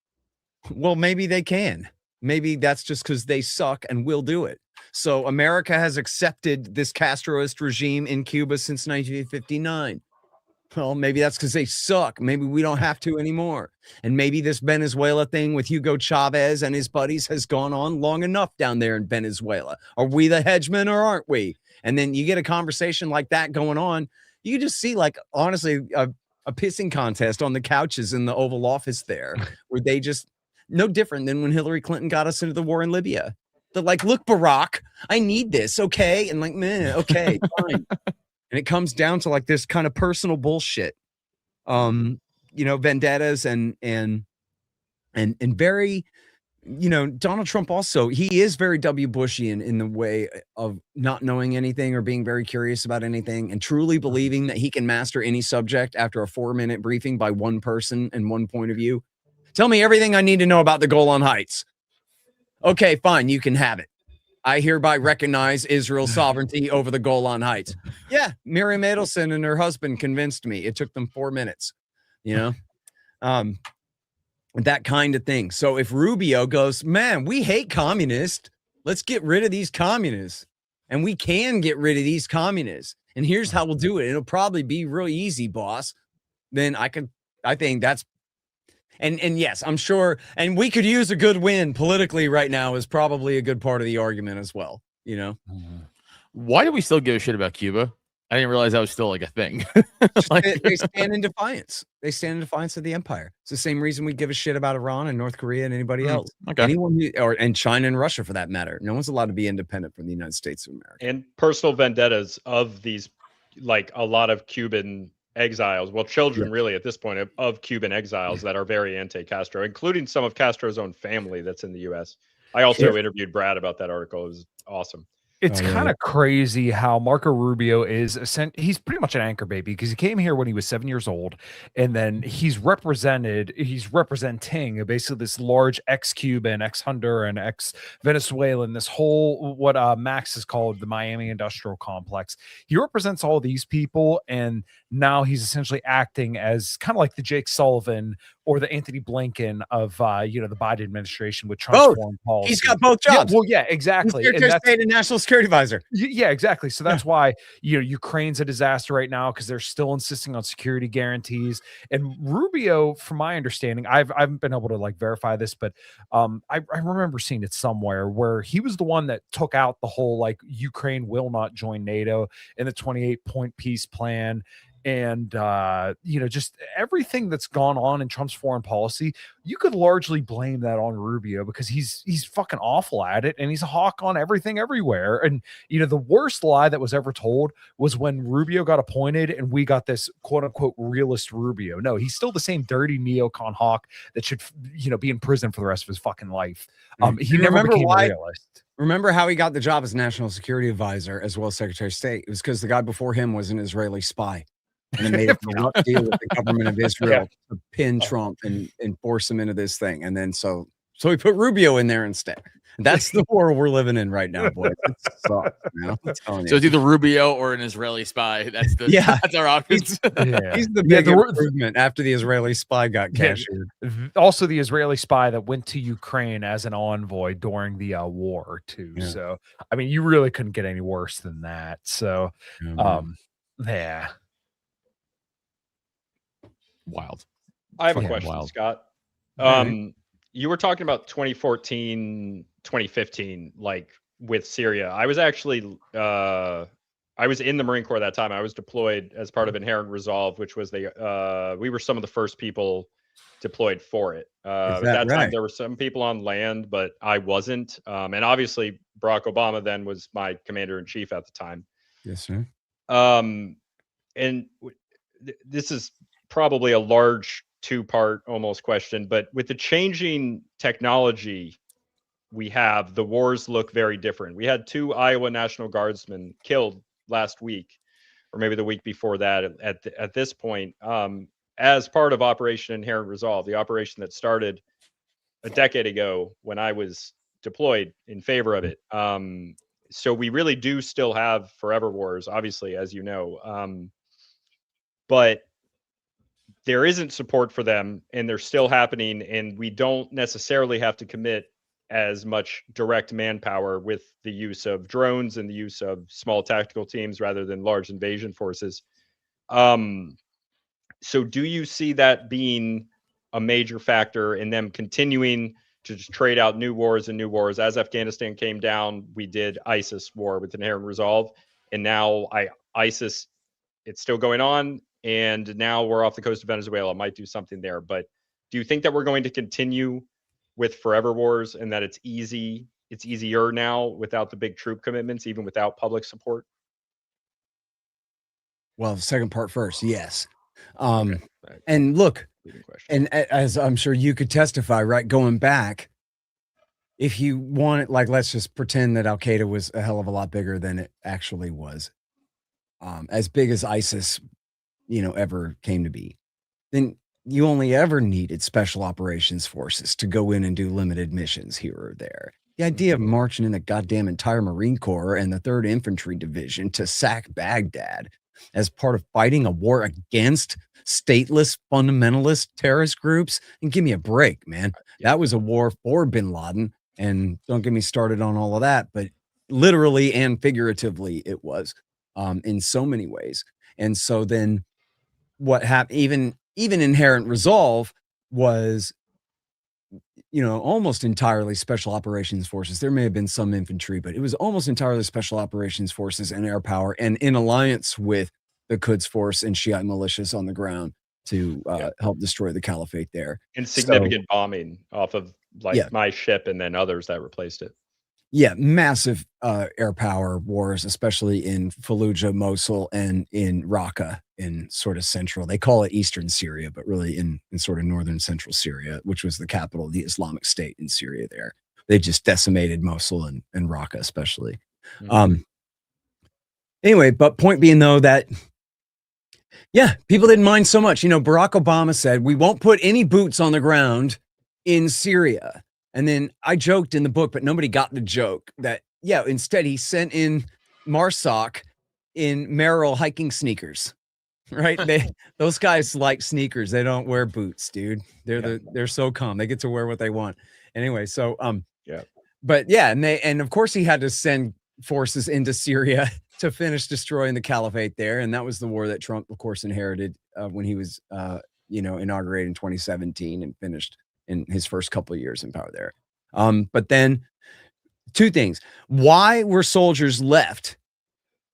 well, maybe they can. Maybe that's just because they suck and will do it. So America has accepted this Castroist regime in Cuba since 1959. Well, maybe that's because they suck. Maybe we don't have to anymore. And maybe this Venezuela thing with Hugo Chavez and his buddies has gone on long enough down there in Venezuela. Are we the hegemon or aren't we? And then you get a conversation like that going on. You can just see, like, honestly, a pissing contest on the couches in the Oval Office there, where they just, no different than when Hillary Clinton got us into the war in Libya. They're like, look, Barack, I need this, okay? And like, man, okay, fine. And it comes down to like this kind of personal bullshit, you know, vendettas and very, you know, Donald Trump also, he is very W. Bushian in the way of not knowing anything or being very curious about anything and truly believing that he can master any subject after a 4-minute briefing by one person and one point of view. Tell me everything I need to know about the Golan Heights. Okay, fine, you can have it. I hereby recognize Israel's sovereignty over the Golan Heights. Yeah, Miriam Adelson and her husband convinced me. It took them 4 minutes, you know, that kind of thing. So if Rubio goes, man, we hate communists. Let's get rid of these communists. And we can get rid of these communists. And here's how we'll do it. It'll probably be real easy, boss. Then I think that's, and yes, I'm sure, and we could use a good win politically right now is probably a good part of the argument as well, you know? Why do we still give a shit about Cuba? I didn't realize that was still like a thing. They stand in defiance. They stand in defiance of the empire. It's the same reason we give a shit about Iran and North Korea and anybody else. Okay. Anyone and China and Russia for that matter. No one's allowed to be independent from the United States of America. And personal vendettas of these, like a lot of Cuban exiles, well, children really at this point of Cuban exiles that are very anti-Castro, including some of Castro's own family that's in the U.S. I also interviewed Brad about that article. It was awesome. It's kind of crazy how Marco Rubio is he's pretty much an anchor baby because he came here when he was 7 years old, and then he's representing basically this large ex-Cuban, ex-Honduran, ex-Venezuelan, this whole what Max has called the Miami Industrial Complex. He represents all these people, and now he's essentially acting as kind of like the Jake Sullivan or the Anthony Blinken of the Biden administration with Trump's foreign policy. He's got both jobs. Exactly. He's State and National Security Advisor. Yeah, exactly. So that's why Ukraine's a disaster right now because they're still insisting on security guarantees. And Rubio, from my understanding, I haven't been able to like verify this, but I remember seeing it somewhere where he was the one that took out the whole like Ukraine will not join NATO in the 28-point peace plan. And, just everything that's gone on in Trump's foreign policy, you could largely blame that on Rubio because he's fucking awful at it. And he's a hawk on everything everywhere. And, the worst lie that was ever told was when Rubio got appointed and we got this quote unquote realist Rubio. No, he's still the same dirty neocon hawk that should, be in prison for the rest of his fucking life. He never became a realist. Remember how he got the job as National Security Advisor as well as Secretary of State? It was because the guy before him was an Israeli spy. And it made a corrupt deal with the government of Israel to pin Trump and force him into this thing. And then so we put Rubio in there instead. That's the war we're living in right now, boys. It sucks, man. I'm telling you. So it's either Rubio or an Israeli spy. That's that's our options. He's the big improvement after the Israeli spy got cashiered. Also, the Israeli spy that went to Ukraine as an envoy during the war too. Yeah. So I mean, you really couldn't get any worse than that. So Wild. I have a question, Scott. You were talking about 2014, 2015, like with Syria. I was actually I was in the Marine Corps at that time. I was deployed as part of Inherent Resolve, which was we were some of the first people deployed for it. At that time, there were some people on land, but I wasn't. And obviously, Barack Obama then was my commander in chief at the time. Yes, sir. And this is probably a large two-part almost question, but with the changing technology we have, the wars look very different. We had 2 Iowa National Guardsmen killed last week, or maybe the week before that at this point, as part of Operation Inherent Resolve, the operation that started a decade ago when I was deployed in favor of it. So we really do still have forever wars, obviously, as you know, but there isn't support for them and they're still happening, and we don't necessarily have to commit as much direct manpower with the use of drones and the use of small tactical teams rather than large invasion forces. So do you see that being a major factor in them continuing to just trade out new wars and new wars? As Afghanistan came down, we did ISIS war with Inherent Resolve, and now ISIS, it's still going on. And now we're off the coast of Venezuela, might do something there. But do you think that we're going to continue with forever wars and that it's easier now without the big troop commitments, even without public support? Well, the second part first, yes. And look, and as I'm sure you could testify, right, going back, if you want it, like, let's just pretend that Al-Qaeda was a hell of a lot bigger than it actually was, as big as ISIS ever came to be, then you only ever needed special operations forces to go in and do limited missions here or there. The idea of marching in the goddamn entire Marine Corps and the 3rd Infantry Division to sack Baghdad as part of fighting a war against stateless fundamentalist terrorist groups, and give me a break, man. That was a war for bin Laden, and don't get me started on all of that, but literally and figuratively it was, in so many ways. And so then what happened, even Inherent Resolve was almost entirely special operations forces. There may have been some infantry, but it was almost entirely special operations forces and air power, and in alliance with the Quds Force and Shiite militias on the ground to help destroy the caliphate there. And significant bombing off of my ship and then others that replaced it. Yeah, massive air power wars, especially in Fallujah, Mosul, and in Raqqa in sort of central. They call it Eastern Syria, but really in sort of northern central Syria, which was the capital of the Islamic State in Syria there. They just decimated Mosul and Raqqa especially. Mm-hmm. Anyway, but point being though that, people didn't mind so much. Barack Obama said, we won't put any boots on the ground in Syria. And then I joked in the book, but nobody got the joke that, instead he sent in Marsoc in Merrill hiking sneakers, right? Those guys like sneakers. They don't wear boots, dude. They're so calm. They get to wear what they want. Anyway, so, and of course he had to send forces into Syria to finish destroying the caliphate there. And that was the war that Trump, of course, inherited when he was, inaugurated in 2017 and finished in his first couple of years in power there. But then two things. Why were soldiers left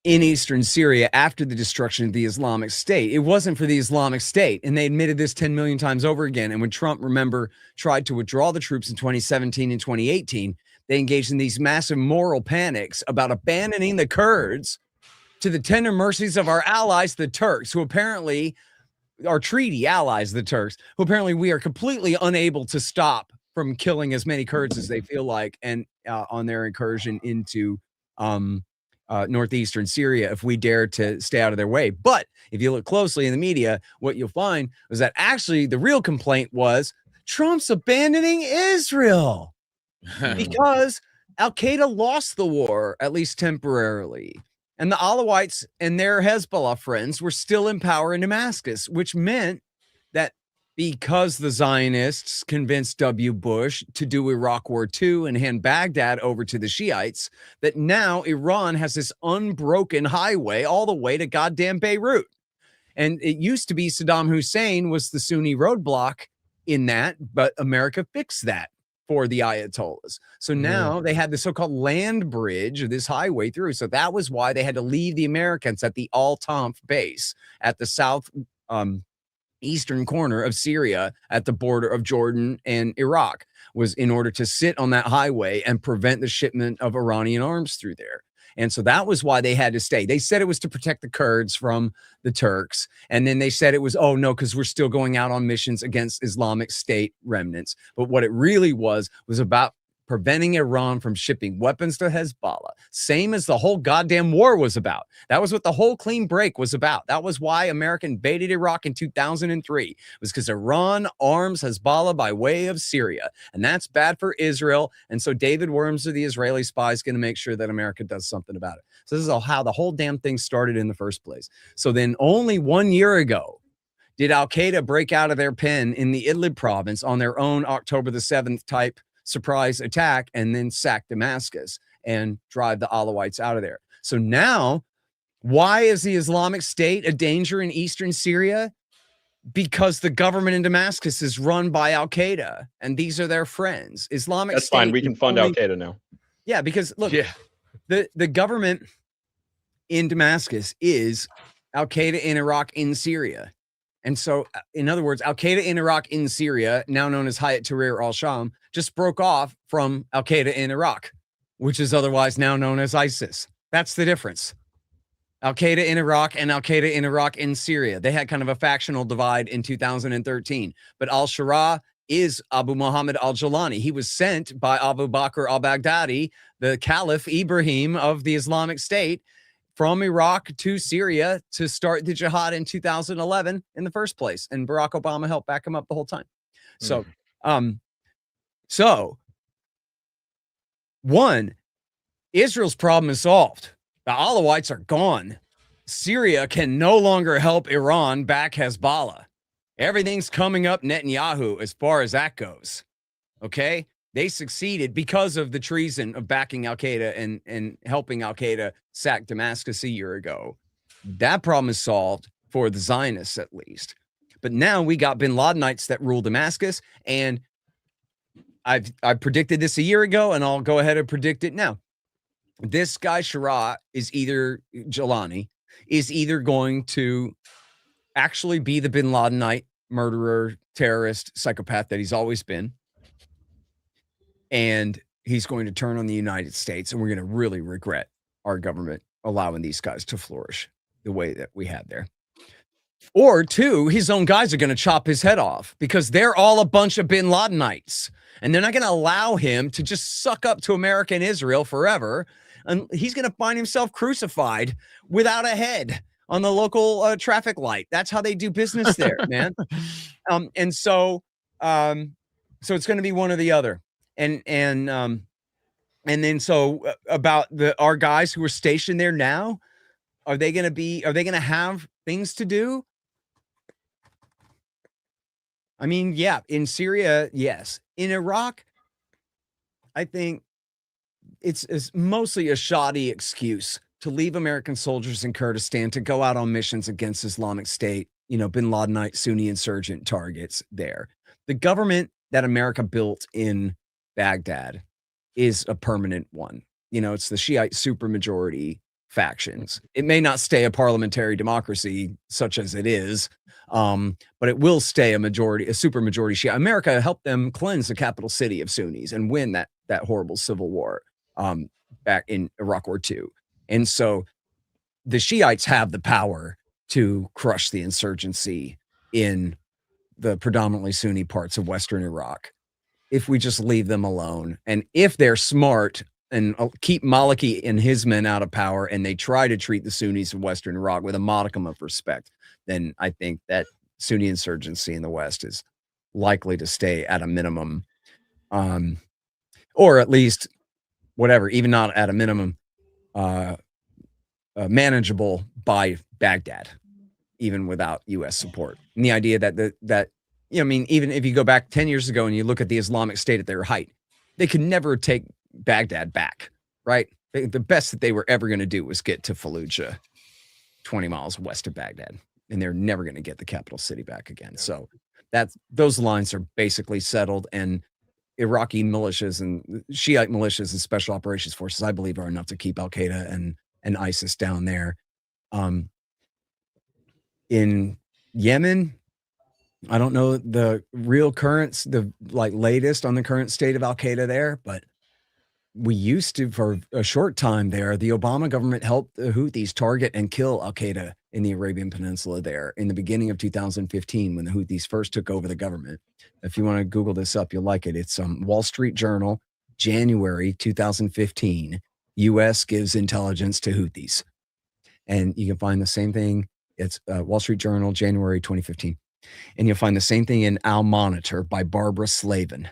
in Eastern Syria after the destruction of the Islamic State? It wasn't for the Islamic State. And they admitted this 10 million times over again. And when Trump, remember, tried to withdraw the troops in 2017 and 2018, they engaged in these massive moral panics about abandoning the Kurds to the tender mercies of our allies, the Turks, who apparently our treaty allies, the Turks, who apparently we are completely unable to stop from killing as many Kurds as they feel like, and on their incursion into northeastern Syria, if we dare to stay out of their way. But if you look closely in the media, what you'll find was that actually the real complaint was Trump's abandoning Israel because Al-Qaeda lost the war, at least temporarily. And the Alawites and their Hezbollah friends were still in power in Damascus, which meant that because the Zionists convinced W. Bush to do Iraq War II and hand Baghdad over to the Shiites, that now Iran has this unbroken highway all the way to goddamn Beirut. And it used to be Saddam Hussein was the Sunni roadblock in that, but America fixed that for the Ayatollahs. So now they had the so-called land bridge, this highway through. So that was why they had to leave the Americans at the Al-Tanf base at the south eastern corner of Syria at the border of Jordan and Iraq, was in order to sit on that highway and prevent the shipment of Iranian arms through there. And so that was why they had to stay. They said it was to protect the Kurds from the Turks. And then they said it was, oh, no, because we're still going out on missions against Islamic State remnants. But what it really was about preventing Iran from shipping weapons to Hezbollah, same as the whole goddamn war was about. That was what the whole clean break was about. That was why America invaded Iraq in 2003. It was because Iran arms Hezbollah by way of Syria, and that's bad for Israel. And so David Wormser, the Israeli spy, is going to make sure that America does something about it. So this is how the whole damn thing started in the first place. So then only 1 year ago did Al-Qaeda break out of their pen in the Idlib province on their own October the 7th type surprise attack and then sack Damascus and drive the Alawites out of there. So now, why is the Islamic State a danger in eastern Syria? Because the government in Damascus is run by Al-Qaeda, and these are their friends. Islamic That's State fine. We can fund Al-Qaeda now. Yeah, because look, the government in Damascus is Al-Qaeda in Iraq in Syria. And so, in other words, Al-Qaeda in Iraq in Syria, now known as Hayat Tahrir al-Sham, just broke off from Al-Qaeda in Iraq, which is otherwise now known as ISIS. That's the difference. Al-Qaeda in Iraq and Al-Qaeda in Iraq in Syria. They had kind of a factional divide in 2013. But al-Shara is Abu Muhammad al-Jalani. He was sent by Abu Bakr al-Baghdadi, the Caliph Ibrahim of the Islamic State, from Iraq to Syria to start the jihad in 2011 in the first place. And Barack Obama helped back him up the whole time. So, one, Israel's problem is solved. The Alawites are gone. Syria can no longer help Iran back Hezbollah. Everything's coming up Netanyahu as far as that goes. Okay? They succeeded because of the treason of backing Al-Qaeda and helping Al-Qaeda sack Damascus a year ago. That problem is solved for the Zionists, at least. But now we got bin Ladenites that rule Damascus, and I predicted this a year ago, and I'll go ahead and predict it now. This guy Sharad Jalani is either going to actually be the bin Ladenite murderer, terrorist, psychopath that he's always been, and he's going to turn on the United States, and we're going to really regret our government allowing these guys to flourish the way that we had there. Or two, his own guys are going to chop his head off because they're all a bunch of bin Ladenites, and they're not going to allow him to just suck up to America and Israel forever. And he's going to find himself crucified without a head on the local traffic light. That's how they do business there, man. And so it's going to be one or the other. And then about our guys who are stationed there now, are they going to have things to do? I mean, yeah, in Syria, yes. In Iraq, I think it's mostly a shoddy excuse to leave American soldiers in Kurdistan to go out on missions against Islamic State, bin Ladenite Sunni insurgent targets there. The government that America built in Baghdad is a permanent one. It's the Shiite supermajority factions. It may not stay a parliamentary democracy such as it is, but it will stay a supermajority Shiite. America helped them cleanse the capital city of Sunnis and win that horrible civil war back in Iraq War II. And so the Shiites have the power to crush the insurgency in the predominantly Sunni parts of Western Iraq if we just leave them alone. And if they're smart and keep Maliki and his men out of power, and they try to treat the Sunnis of Western Iraq with a modicum of respect, then I think that Sunni insurgency in the West is likely to stay at a minimum, or at least whatever, even not at a minimum, manageable by Baghdad, even without U.S. support. And the idea that even if you go back 10 years ago and you look at the Islamic State at their height, they could never take Baghdad back, right? The best that they were ever going to do was get to Fallujah, 20 miles west of Baghdad, and they're never going to get the capital city back again. So those lines are basically settled, and Iraqi militias and Shiite militias and special operations forces, I believe, are enough to keep Al-Qaeda and ISIS down there. In Yemen, I don't know the real currents, latest on the current state of Al-Qaeda there, but we used to, for a short time there, the Obama government helped the Houthis target and kill Al-Qaeda in the Arabian Peninsula there in the beginning of 2015 when the Houthis first took over the government. If you want to Google this up, you'll like it. It's Wall Street Journal, January 2015. U.S. gives intelligence to Houthis. And you can find the same thing. It's Wall Street Journal, January 2015. And you'll find the same thing in Al Monitor by Barbara Slavin.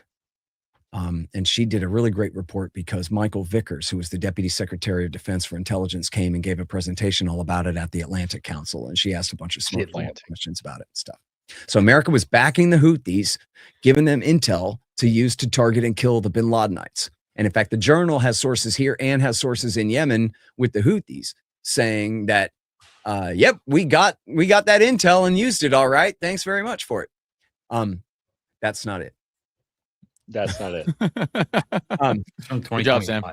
And she did a really great report because Michael Vickers, who was the Deputy Secretary of Defense for Intelligence, came and gave a presentation all about it at the Atlantic Council. And she asked a bunch of smart questions about it and stuff. So America was backing the Houthis, giving them intel to use to target and kill the bin Ladenites. And in fact, the Journal has sources here and has sources in Yemen with the Houthis saying that, yep, we got that intel and used it. All right. Thanks very much for it. That's not it. That's not it. Good job, Sam.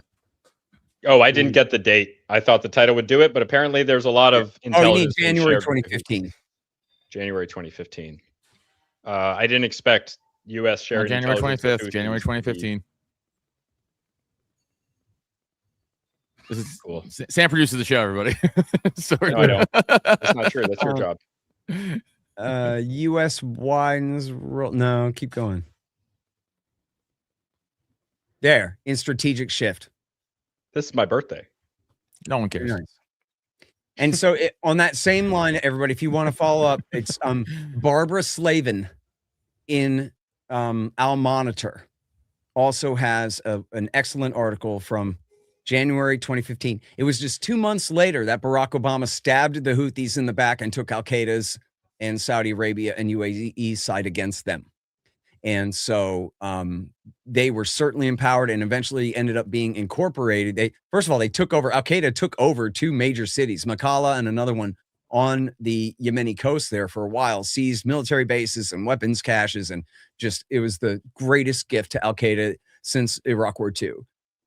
Oh, I didn't get the date. I thought the title would do it, but apparently there's a lot of intelligence. You need January 2015. January 2015. I didn't expect U.S. shared January 25th, January 2015. This is cool. Sam produces the show, everybody. Sorry. No, I don't. That's not true. That's your job. U.S. widens. No, keep going. There, in strategic shift. This is my birthday. No one cares. Nice. And so on that same line, everybody, if you want to follow up, it's Barbara Slavin in Al Monitor also has an excellent article from January 2015. It was just 2 months later that Barack Obama stabbed the Houthis in the back and took Al-Qaeda's and Saudi Arabia and UAE side against them. And so they were certainly empowered and eventually ended up being incorporated. First of all, they took over, Al-Qaeda took over 2 major cities, Makalla and another one on the Yemeni coast there for a while, seized military bases and weapons caches, and just it was the greatest gift to Al Qaeda since Iraq War II,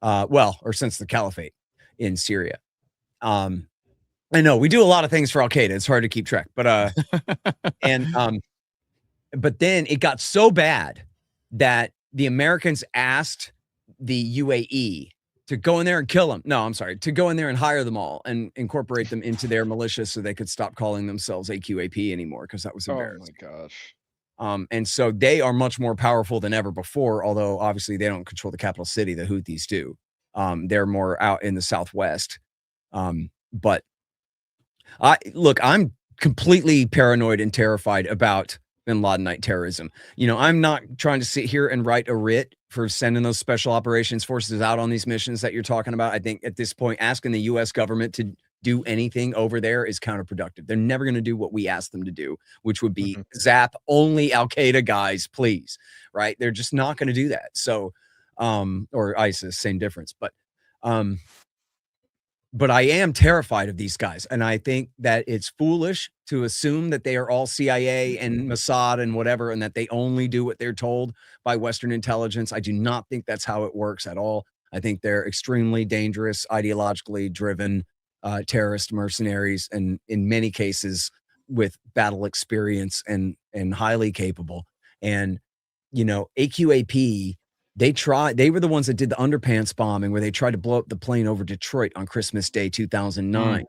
or since the Caliphate in Syria. I know we do a lot of things for Al Qaeda. It's hard to keep track, but but then it got so bad that the Americans asked the UAE to go in there and kill them. No, I'm sorry, to go in there and hire them all and incorporate them into their militia so they could stop calling themselves AQAP anymore, because that was embarrassing. Oh my gosh. And so they are much more powerful than ever before, although obviously they don't control the capital city. The Houthis do. They're more out in the southwest. But I'm completely paranoid and terrified about bin Ladenite terrorism. I'm not trying to sit here and write a writ for sending those special operations forces out on these missions that you're talking about. I think at this point, asking the U.S. government to do anything over there is counterproductive. They're never going to do what we ask them to do, which would be zap only Al Qaeda guys, please. Right? They're just not going to do that. So, or ISIS, same difference. But I am terrified of these guys. And I think that it's foolish to assume that they are all CIA and Mossad and whatever, and that they only do what they're told by Western intelligence. I do not think that's how it works at all. I think they're extremely dangerous, ideologically driven terrorist mercenaries, and in many cases with battle experience and highly capable. And, AQAP, they were the ones that did the underpants bombing where they tried to blow up the plane over Detroit on Christmas Day, 2009.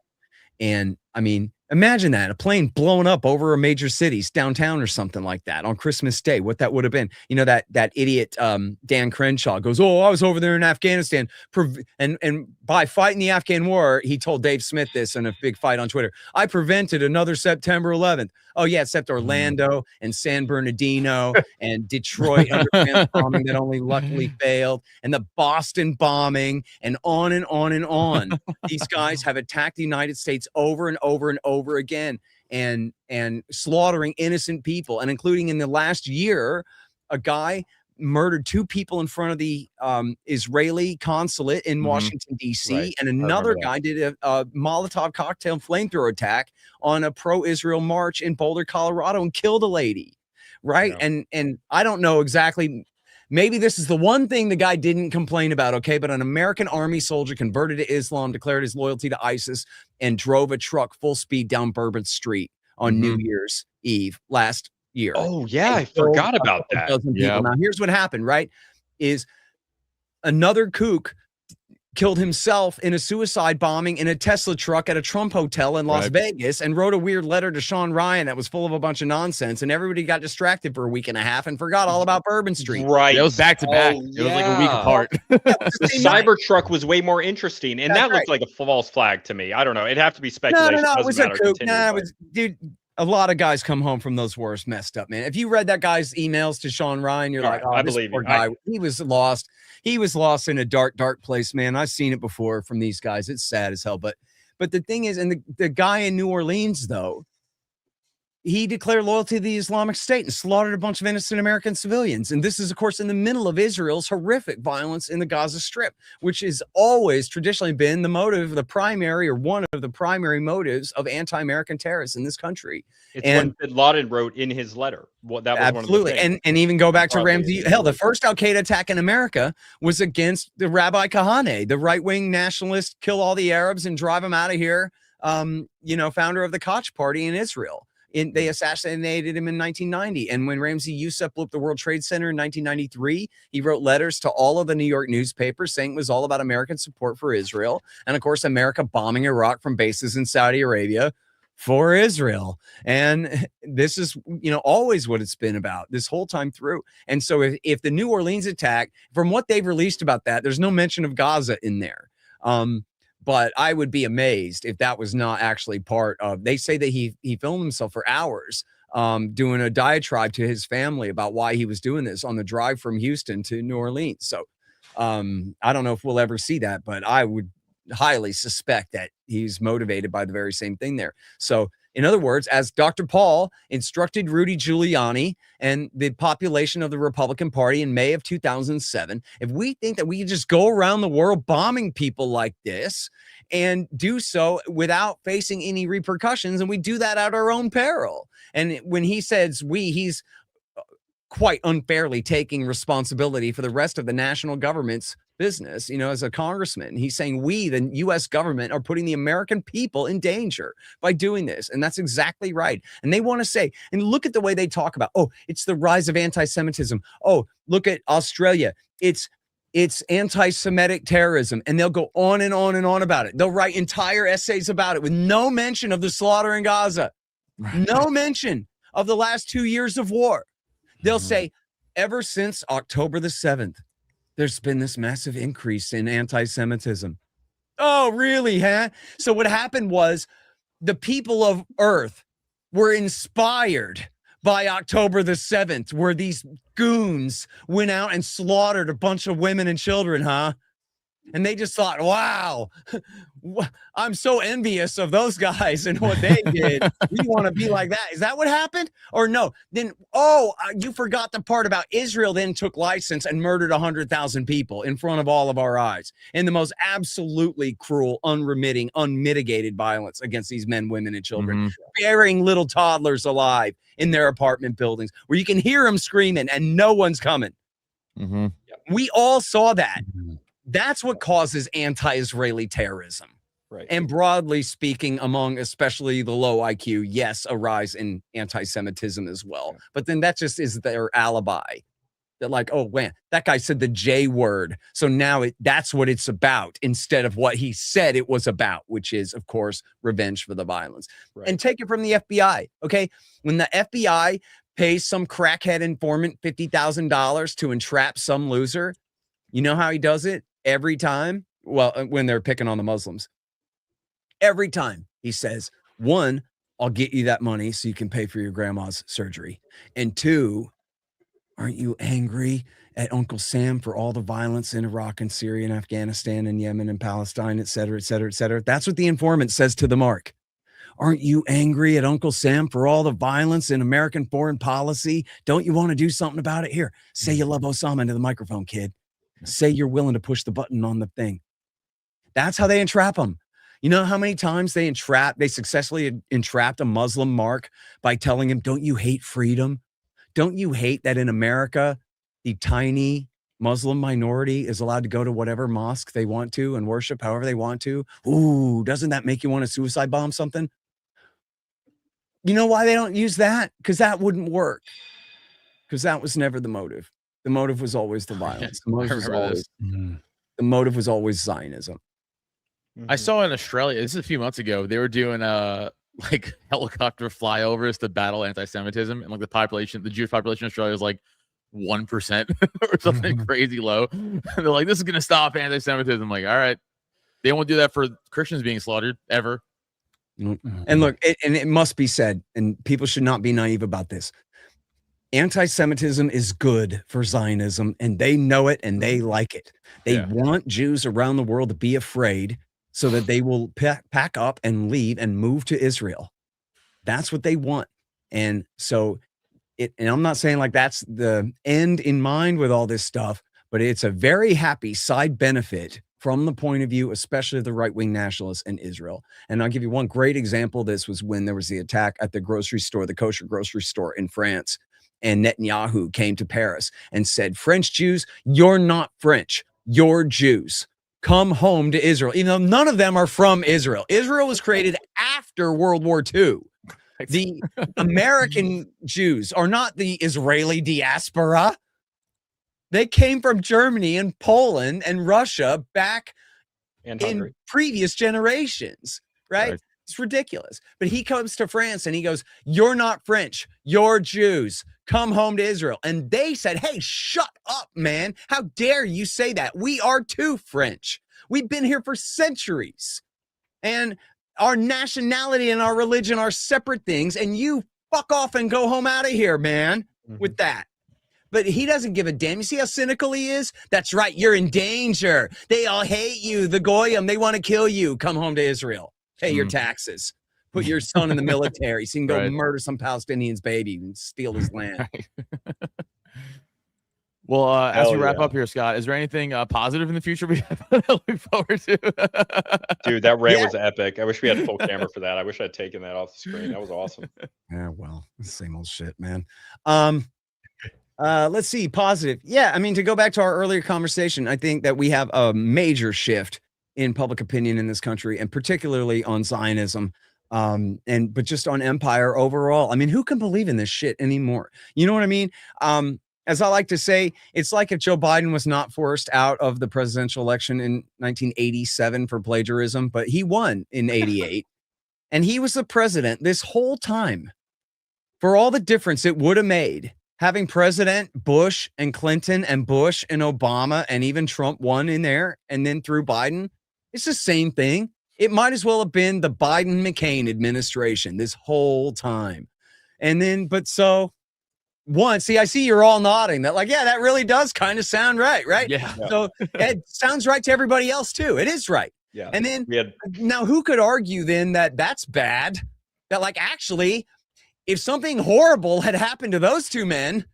And I mean, imagine that, a plane blowing up over a major city's downtown or something like that on Christmas Day, what that would have been. That idiot Dan Crenshaw goes, "Oh, I was over there in Afghanistan." And by fighting the Afghan war, he told Dave Smith this in a big fight on Twitter, "I prevented another September 11th. Oh, yeah, except Orlando and San Bernardino and Detroit underpants bombing that only luckily failed, and the Boston bombing, and on and on and on. These guys have attacked the United States over and over and over again, and slaughtering innocent people, and including in the last year, a guy murdered 2 people in front of the Israeli consulate in Washington, D.C. Right. And another guy did a Molotov cocktail flamethrower attack on a pro-Israel march in Boulder, Colorado, and killed a lady. Right. Yeah. And I don't know exactly. Maybe this is the one thing the guy didn't complain about. Okay. But an American army soldier converted to Islam, declared his loyalty to ISIS, and drove a truck full speed down Bourbon Street on New Year's Eve last year. Oh yeah, I forgot about that. Yeah. Now here's what happened, right? Is another kook killed himself in a suicide bombing in a Tesla truck at a Trump hotel in Las Vegas, and wrote a weird letter to Sean Ryan that was full of a bunch of nonsense, and everybody got distracted for a week and a half and forgot all about Bourbon Street. Right. It was back to back. It was like a week apart. The Cybertruck was way more interesting, and that looked like a false flag to me. I don't know. It'd have to be speculation. No, it was a kook. Dude, a lot of guys come home from those wars messed up, man. If you read that guy's emails to Sean Ryan, you're like, I believe poor guy, he was lost. He was lost in a dark, dark place, man. I've seen it before from these guys. It's sad as hell. But the thing is, and the guy in New Orleans, though, he declared loyalty to the Islamic State and slaughtered a bunch of innocent American civilians. And this is, of course, in the middle of Israel's horrific violence in the Gaza Strip, which has always traditionally been the motive, the primary, or one of the primary motives of anti-American terrorists in this country. It's what Bin Laden wrote in his letter. That was absolutely. One of the things. And even go back to Ramzi. Hell, the first Al-Qaeda attack in America was against the Rabbi Kahane, the right-wing nationalist, kill all the Arabs and drive them out of here, founder of the Koch Party in Israel. They assassinated him in 1990. And when Ramzi Youssef blew up the World Trade Center in 1993, he wrote letters to all of the New York newspapers saying it was all about American support for Israel. And of course, America bombing Iraq from bases in Saudi Arabia for Israel. And this is, always what it's been about this whole time through. And so if the New Orleans attack, from what they've released about that, there's no mention of Gaza in there. But I would be amazed if that was not actually part of. They say that he filmed himself for hours doing a diatribe to his family about why he was doing this on the drive from Houston to New Orleans. So I don't know if we'll ever see that, but I would highly suspect that he's motivated by the very same thing there. So In other words, as Dr. Paul instructed Rudy Giuliani and the population of the Republican Party in May of 2007, if we think that we can just go around the world bombing people like this and do so without facing any repercussions, and we do that at our own peril. And when he says we, he's quite unfairly taking responsibility for the rest of the national government's business. As a congressman, he's saying we, the U.S. government, are putting the American people in danger by doing this. And that's exactly right. And they want to say, and look at the way they talk about, oh, it's the rise of anti-Semitism. Oh, look at Australia. It's anti-Semitic terrorism. And they'll go on and on and on about it. They'll write entire essays about it with no mention of the slaughter in Gaza, no mention of the last 2 years of war. They'll say, ever since October the 7th, there's been this massive increase in anti-Semitism. Oh, really, huh? So what happened was the people of Earth were inspired by October the 7th, where these goons went out and slaughtered a bunch of women and children, huh? And they just thought, wow, I'm so envious of those guys and what they did. We want to be like that. Is that what happened? Or no? Then, you forgot the part about Israel then took license and murdered 100,000 people in front of all of our eyes in the most absolutely cruel, unremitting, unmitigated violence against these men, women, and children, burying little toddlers alive in their apartment buildings where you can hear them screaming and no one's coming. We all saw that. That's what causes anti-Israeli terrorism. Right. And broadly speaking, among especially the low IQ, yes, a rise in anti-Semitism as well. But then that just is their alibi. They're like, oh, man, that guy said the J word. So now that's what it's about instead of what he said it was about, which is, of course, revenge for the violence. Right. And take it from the FBI, okay? When the FBI pays some crackhead informant $50,000 to entrap some loser, you know how he does it? Every time, well, when they're picking on the Muslims, every time he says, 1, I'll get you that money so you can pay for your grandma's surgery. And 2, aren't you angry at Uncle Sam for all the violence in Iraq and Syria and Afghanistan and Yemen and Palestine, et cetera, et cetera, et cetera? That's what the informant says to the mark. Aren't you angry at Uncle Sam for all the violence in American foreign policy? Don't you want to do something about it? Here, say you love Osama into the microphone, kid. Say you're willing to push the button on the thing. That's how they entrap them. You know how many times they successfully entrapped a Muslim mark by telling him, don't you hate freedom? Don't you hate that in America, the tiny Muslim minority is allowed to go to whatever mosque they want to and worship however they want to? Ooh, doesn't that make you want to suicide bomb something? You know why they don't use that? Because that wouldn't work. Because that was never the motive. The motive was always the violence. The motive was always Zionism. I saw in Australia, this is a few months ago, they were doing like helicopter flyovers to battle anti-Semitism, and like the Jewish population in Australia is like 1% or something crazy low. They're like, this is gonna stop anti-Semitism. I'm like, all right, they won't do that for Christians being slaughtered ever. And look, it must be said, and people should not be naive about this. Anti-Semitism is good for Zionism, and they know it and they like it. They want Jews around the world to be afraid so that they will pack up and leave and move to Israel. That's what they want. And so and I'm not saying like that's the end in mind with all this stuff, but it's a very happy side benefit from the point of view, especially of the right-wing nationalists in Israel. And I'll give you one great example. This was when there was the attack at the grocery store, the kosher grocery store in France. And Netanyahu came to Paris and said, French Jews, you're not French. You're Jews. Come home to Israel. Even though none of them are from Israel. Israel was created after World War II. The American Jews are not the Israeli diaspora. They came from Germany and Poland and Russia back in previous generations, right? It's ridiculous. But he comes to France and he goes, you're not French. You're Jews. Come home to Israel. And they said, hey, shut up, man. How dare you say that? We are too French. We've been here for centuries. And our nationality and our religion are separate things. And you fuck off and go home out of here, man, with that. But he doesn't give a damn. You see how cynical he is? That's right. You're in danger. They all hate you. The Goyim, they want to kill you. Come home to Israel. Pay your taxes. put your son in the military so you can go Right. murder some Palestinian's baby and steal his land. Right. Well, as Hell we wrap yeah. up here, Scott, is there anything positive in the future we have to look forward to? Dude, that rant Yeah. was epic. I wish we had full camera for that. I wish I'd taken that off the screen. That was awesome. Yeah, well, same old shit, man. Let's see, positive. Yeah, I mean, to go back to our earlier conversation, I think that we have a major shift in public opinion in this country, and particularly on Zionism, but just on empire overall. I mean, who can believe in this shit anymore? You know what I mean? As I like to say, it's like if Joe Biden was not forced out of the presidential election in 1987 for plagiarism, but he won in 88. And he was the president this whole time. For all the difference it would have made, having President Bush and Clinton and Bush and Obama and even Trump won in there and then through Biden, it's the same thing. It might as well have been the Biden-McCain administration this whole time. And then, see, I see you're all nodding that like, yeah, that really does kind of sound right? Yeah. So it sounds right to everybody else too. It is right. Yeah. And then We had now who could argue then that that's bad? That like, actually, if something horrible had happened to those two men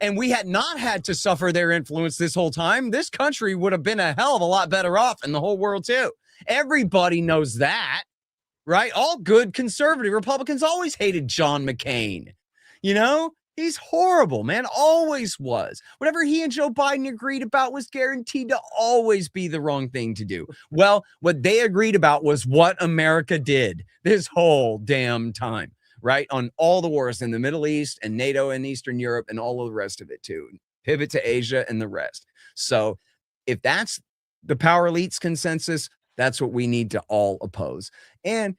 and we had not had to suffer their influence this whole time, this country would have been a hell of a lot better off and the whole world too. Everybody knows that, right? All good conservative Republicans always hated John McCain. You know, he's horrible, man. Always was. Whatever he and Joe Biden agreed about was guaranteed to always be the wrong thing to do. Well, what they agreed about was what America did this whole damn time, right? On all the wars in the Middle East and NATO and Eastern Europe and all of the rest of it too. Pivot to Asia and the rest. So if that's the power elites consensus, that's what we need to all oppose. And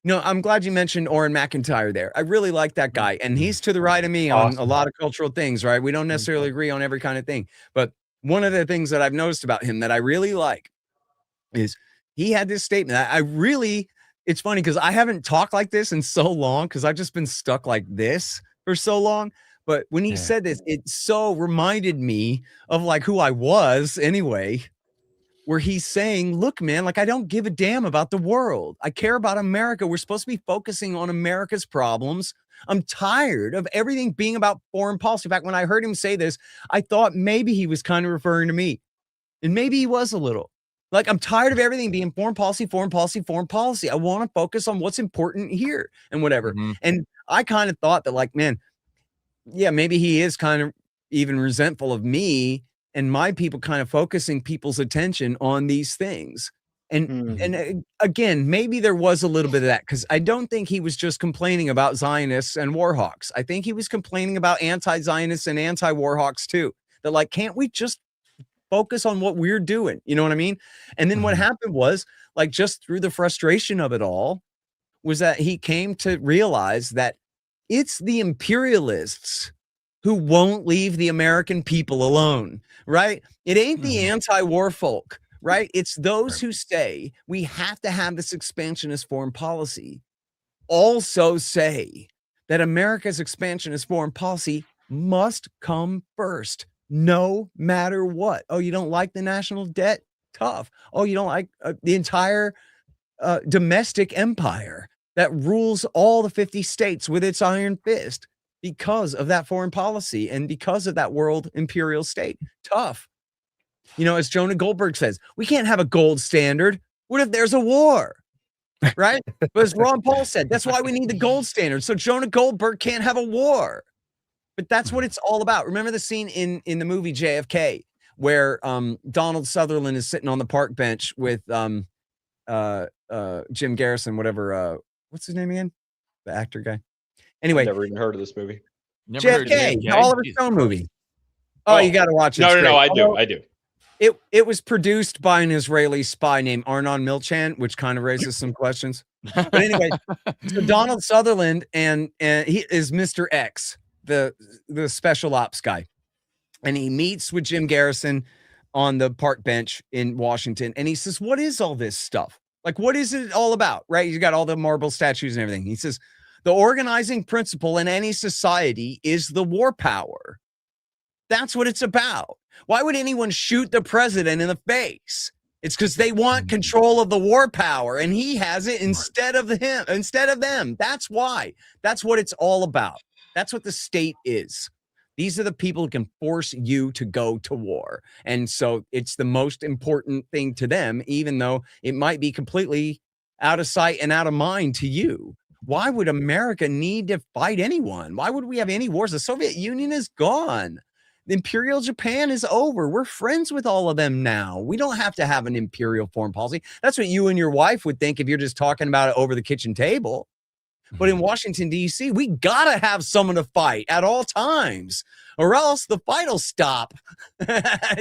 I'm glad you mentioned Orrin McIntyre there. I really like that guy. And he's to the right of me on a lot of cultural things, right? We don't necessarily agree on every kind of thing. But one of the things that I've noticed about him that I really like is he had this statement. It's funny because I haven't talked like this in so long because I've just been stuck like this for so long. But when he said this, it so reminded me of like who I was anyway, where he's saying, look, man, like I don't give a damn about the world. I care about America. We're supposed to be focusing on America's problems. I'm tired of everything being about foreign policy. In fact, when I heard him say this, I thought maybe he was kind of referring to me. And maybe he was a little. Like, I'm tired of everything being foreign policy, foreign policy, foreign policy. I want to focus on what's important here and whatever. Mm-hmm. And I kind of thought that, like, man, yeah, maybe he is kind of even resentful of me and my people kind of focusing people's attention on these things. And again, maybe there was a little bit of that because I don't think he was just complaining about Zionists and war hawks. I think he was complaining about anti-Zionists and anti-war hawks too. That like, can't we just focus on what we're doing? You know what I mean? And then what happened was like, just through the frustration of it all was that he came to realize that it's the imperialists who won't leave the American people alone, right? It ain't the anti-war folk, right? It's those who say we have to have this expansionist foreign policy. Also say that America's expansionist foreign policy must come first, no matter what. Oh, you don't like the national debt? Tough. Oh, you don't like the entire domestic empire that rules all the 50 states with its iron fist because of that foreign policy and because of that world imperial state. Tough. You know, as Jonah Goldberg says, we can't have a gold standard. What if there's a war? Right? But as Ron Paul said, that's why we need the gold standard. So Jonah Goldberg can't have a war. But that's what it's all about. Remember the scene in the movie JFK where Donald Sutherland is sitting on the park bench with Jim Garrison, whatever. What's his name again? The actor guy. Anyway, never even heard of this movie. JFK, the Oliver Stone movie. Oh, you got to watch it. No, I do. It was produced by an Israeli spy named Arnon Milchan, which kind of raises some questions. But anyway, so Donald Sutherland and he is Mr. X, the special ops guy, and he meets with Jim Garrison on the park bench in Washington, and he says, "What is all this stuff? Like, what is it all about?" Right? You got all the marble statues and everything. He says, "The organizing principle in any society is the war power. That's what it's about. Why would anyone shoot the president in the face? It's because they want control of the war power, and he has it instead of them. That's why. That's what it's all about. That's what the state is. These are the people who can force you to go to war. And so it's the most important thing to them, even though it might be completely out of sight and out of mind to you. Why would America need to fight anyone? Why would we have any wars? The Soviet Union is gone. Imperial Japan is over. We're friends with all of them now. We don't have to have an imperial foreign policy. That's what you and your wife would think if you're just talking about it over the kitchen table. But in Washington, D.C., we got to have someone to fight at all times, or else the fight will stop,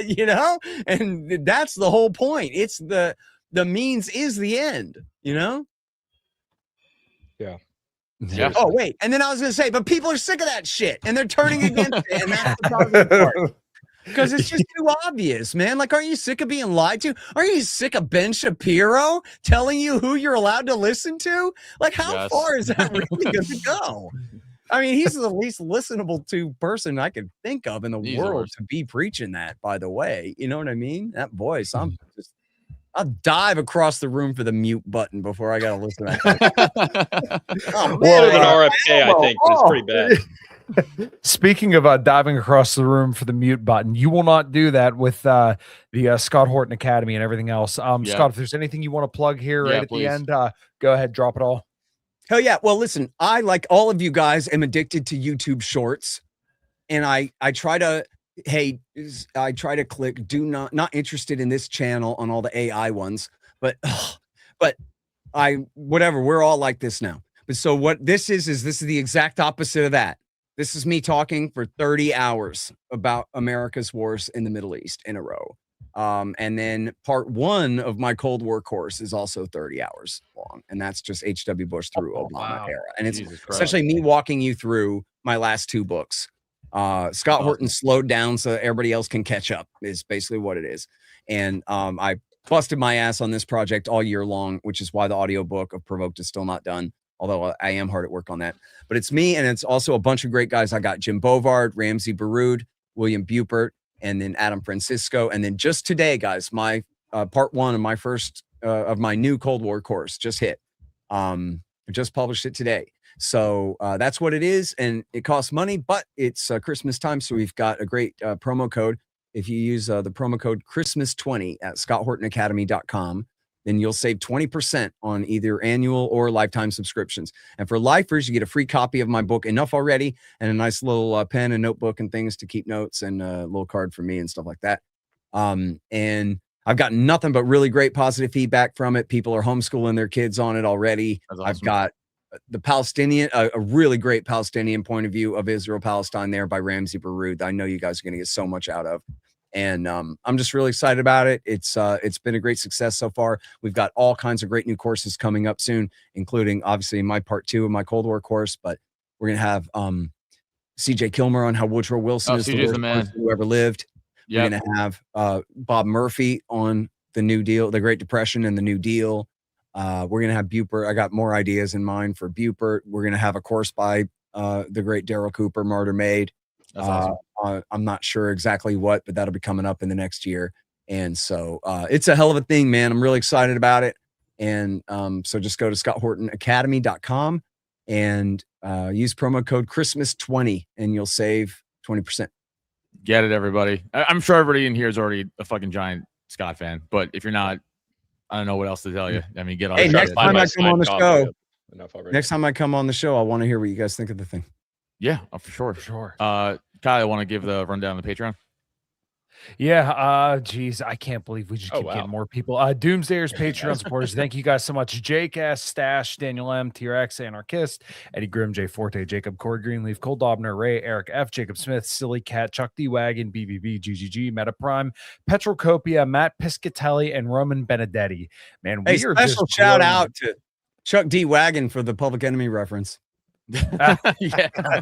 you know? And that's the whole point. It's the means is the end, you know? Yeah. Yeah. Oh, wait. And then I was going to say, but people are sick of that shit and they're turning against it. And that's the problem part. Because it's just too obvious, man. Like, aren't you sick of being lied to? Aren't you sick of Ben Shapiro telling you who you're allowed to listen to? Like, how far is that really going to go? I mean, he's the least listenable to person I could think of in the world to be preaching that, by the way. You know what I mean? That voice, I'll dive across the room for the mute button before I got to listen to that. Oh, man, well, an RFK, I think, but it's pretty bad. Speaking of diving across the room for the mute button, you will not do that with the Scott Horton Academy and everything else. Scott, if there's anything you want to plug here right at the end, go ahead, drop it all. Hell yeah. Well, listen, I, like all of you guys, am addicted to YouTube Shorts, and I try to click not interested in this channel on all the AI ones, but whatever, we're all like this now. But so what this is the exact opposite of that. This is me talking for 30 hours about America's wars in the Middle East in a row. And then part 1 of my Cold War course is also 30 hours long. And that's just H.W. Bush through Obama era. And it's essentially me walking you through my last 2 books. Scott Horton slowed down so everybody else can catch up is basically what it is. And I busted my ass on this project all year long, which is why the audiobook of Provoked is still not done. Although I am hard at work on that. But it's me, and it's also a bunch of great guys. I got Jim Bovard, Ramsey Baroud, William Bupert, and then Adam Francisco. And then just today, guys, my part 1 of my first of my new Cold War course just hit. I just published it today. So that's what it is. And it costs money, but it's Christmas time. So we've got a great promo code. If you use the promo code Christmas20 at scotthortonacademy.com, then you'll save 20% on either annual or lifetime subscriptions. And for lifers, you get a free copy of my book, Enough Already, and a nice little pen and notebook and things to keep notes, and a little card for me and stuff like that. And I've gotten nothing but really great positive feedback from it. People are homeschooling their kids on it already. Awesome. I've got the Palestinian, a really great Palestinian point of view of Israel-Palestine there by Ramsey Baroud. I know you guys are going to get so much out of. And I'm just really excited about it. It's been a great success so far. We've got all kinds of great new courses coming up soon, including obviously my part 2 of my Cold War course. But we're gonna have C.J. Kilmer on how Woodrow Wilson is the worst person who ever lived. Yep. We're gonna have Bob Murphy on the New Deal, the Great Depression, and the New Deal. We're gonna have Bupert. I got more ideas in mind for Bupert. We're gonna have a course by the great Daryl Cooper, Martyr Made. That's awesome. I'm not sure exactly what, but that'll be coming up in the next year. And so it's a hell of a thing, man. I'm really excited about it. And so just go to scotthortonacademy.com and use promo code Christmas20 and you'll save 20%. Get it, everybody. I'm sure everybody in here is already a fucking giant Scott fan, but if you're not, I don't know what else to tell you. I mean, get on. Hey, next time I come on the show, I want to hear what you guys think of the thing. Yeah, for sure. Kyle, I want to give the rundown of the Patreon. Yeah, geez, I can't believe we just keep getting more people. Doomsdayers, Patreon supporters, thank you guys so much. Jake S, Stash, Daniel M, T-Rex, Anarchist, Eddie Grimm, Jay Forte, Jacob, Corey Greenleaf, Cole Dobner, Ray, Eric F, Jacob Smith, Silly Cat, Chuck D Wagon, BBB, GGG, Meta Prime, Petrocopia, Matt Piscatelli, and Roman Benedetti. Man, we are special shout out to Chuck D Wagon for the Public Enemy reference. Yeah.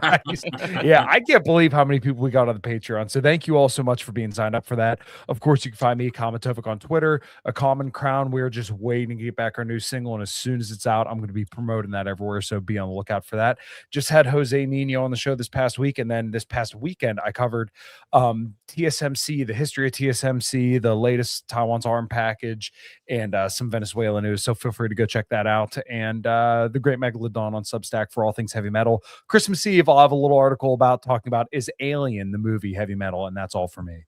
Nice. Yeah, I can't believe how many people we got on the Patreon. So thank you all so much for being signed up for that. Of course, you can find me, Comatovic, on Twitter, A Common Crown. We're just waiting to get back our new single, and as soon as it's out, I'm going to be promoting that everywhere. So be on the lookout for that. Just had Jose Nino on the show this past week, and then this past weekend, I covered TSMC, the history of TSMC, the latest Taiwan's arm package, and some Venezuela news. So feel free to go check that out. And the Great Megalodon on Substack for all things heavy metal. Christmas Eve, I'll have a little article talking about is Alien the movie heavy metal, and that's all for me.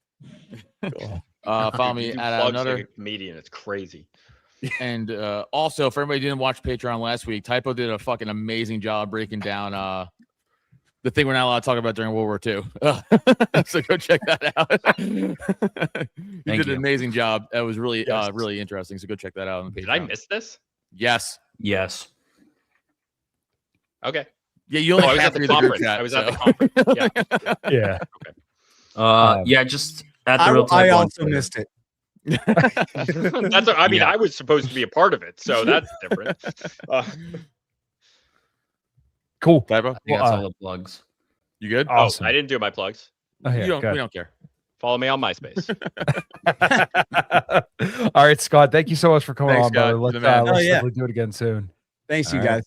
Cool. Follow me You do at plugs another. like a comedian. It's crazy. And also, for everybody who didn't watch Patreon last week, Typo did a fucking amazing job breaking down the thing we're not allowed to talk about during World War II. So go check that out. He did an amazing job. That was really, really interesting. So go check that out on Patreon. Did I miss this? Yes. Yes. Okay. Yeah, you only I was have at to the read group conference. chat, I was so. at the conference. Yeah. Yeah. Yeah, just at the real I Type on also Twitter. missed it. That's. I mean, Yeah. I was supposed to be a part of it, so that's different. Cool. Typo, I think that's all the plugs. you good? Awesome. I didn't do my plugs. Oh, yeah, we good. don't care. Follow me on MySpace. All right, Scott. Thank you so much for coming Thanks, on, brother. Scott. Let's The man. Oh, yeah. definitely do it again soon. Thanks, you All right. guys.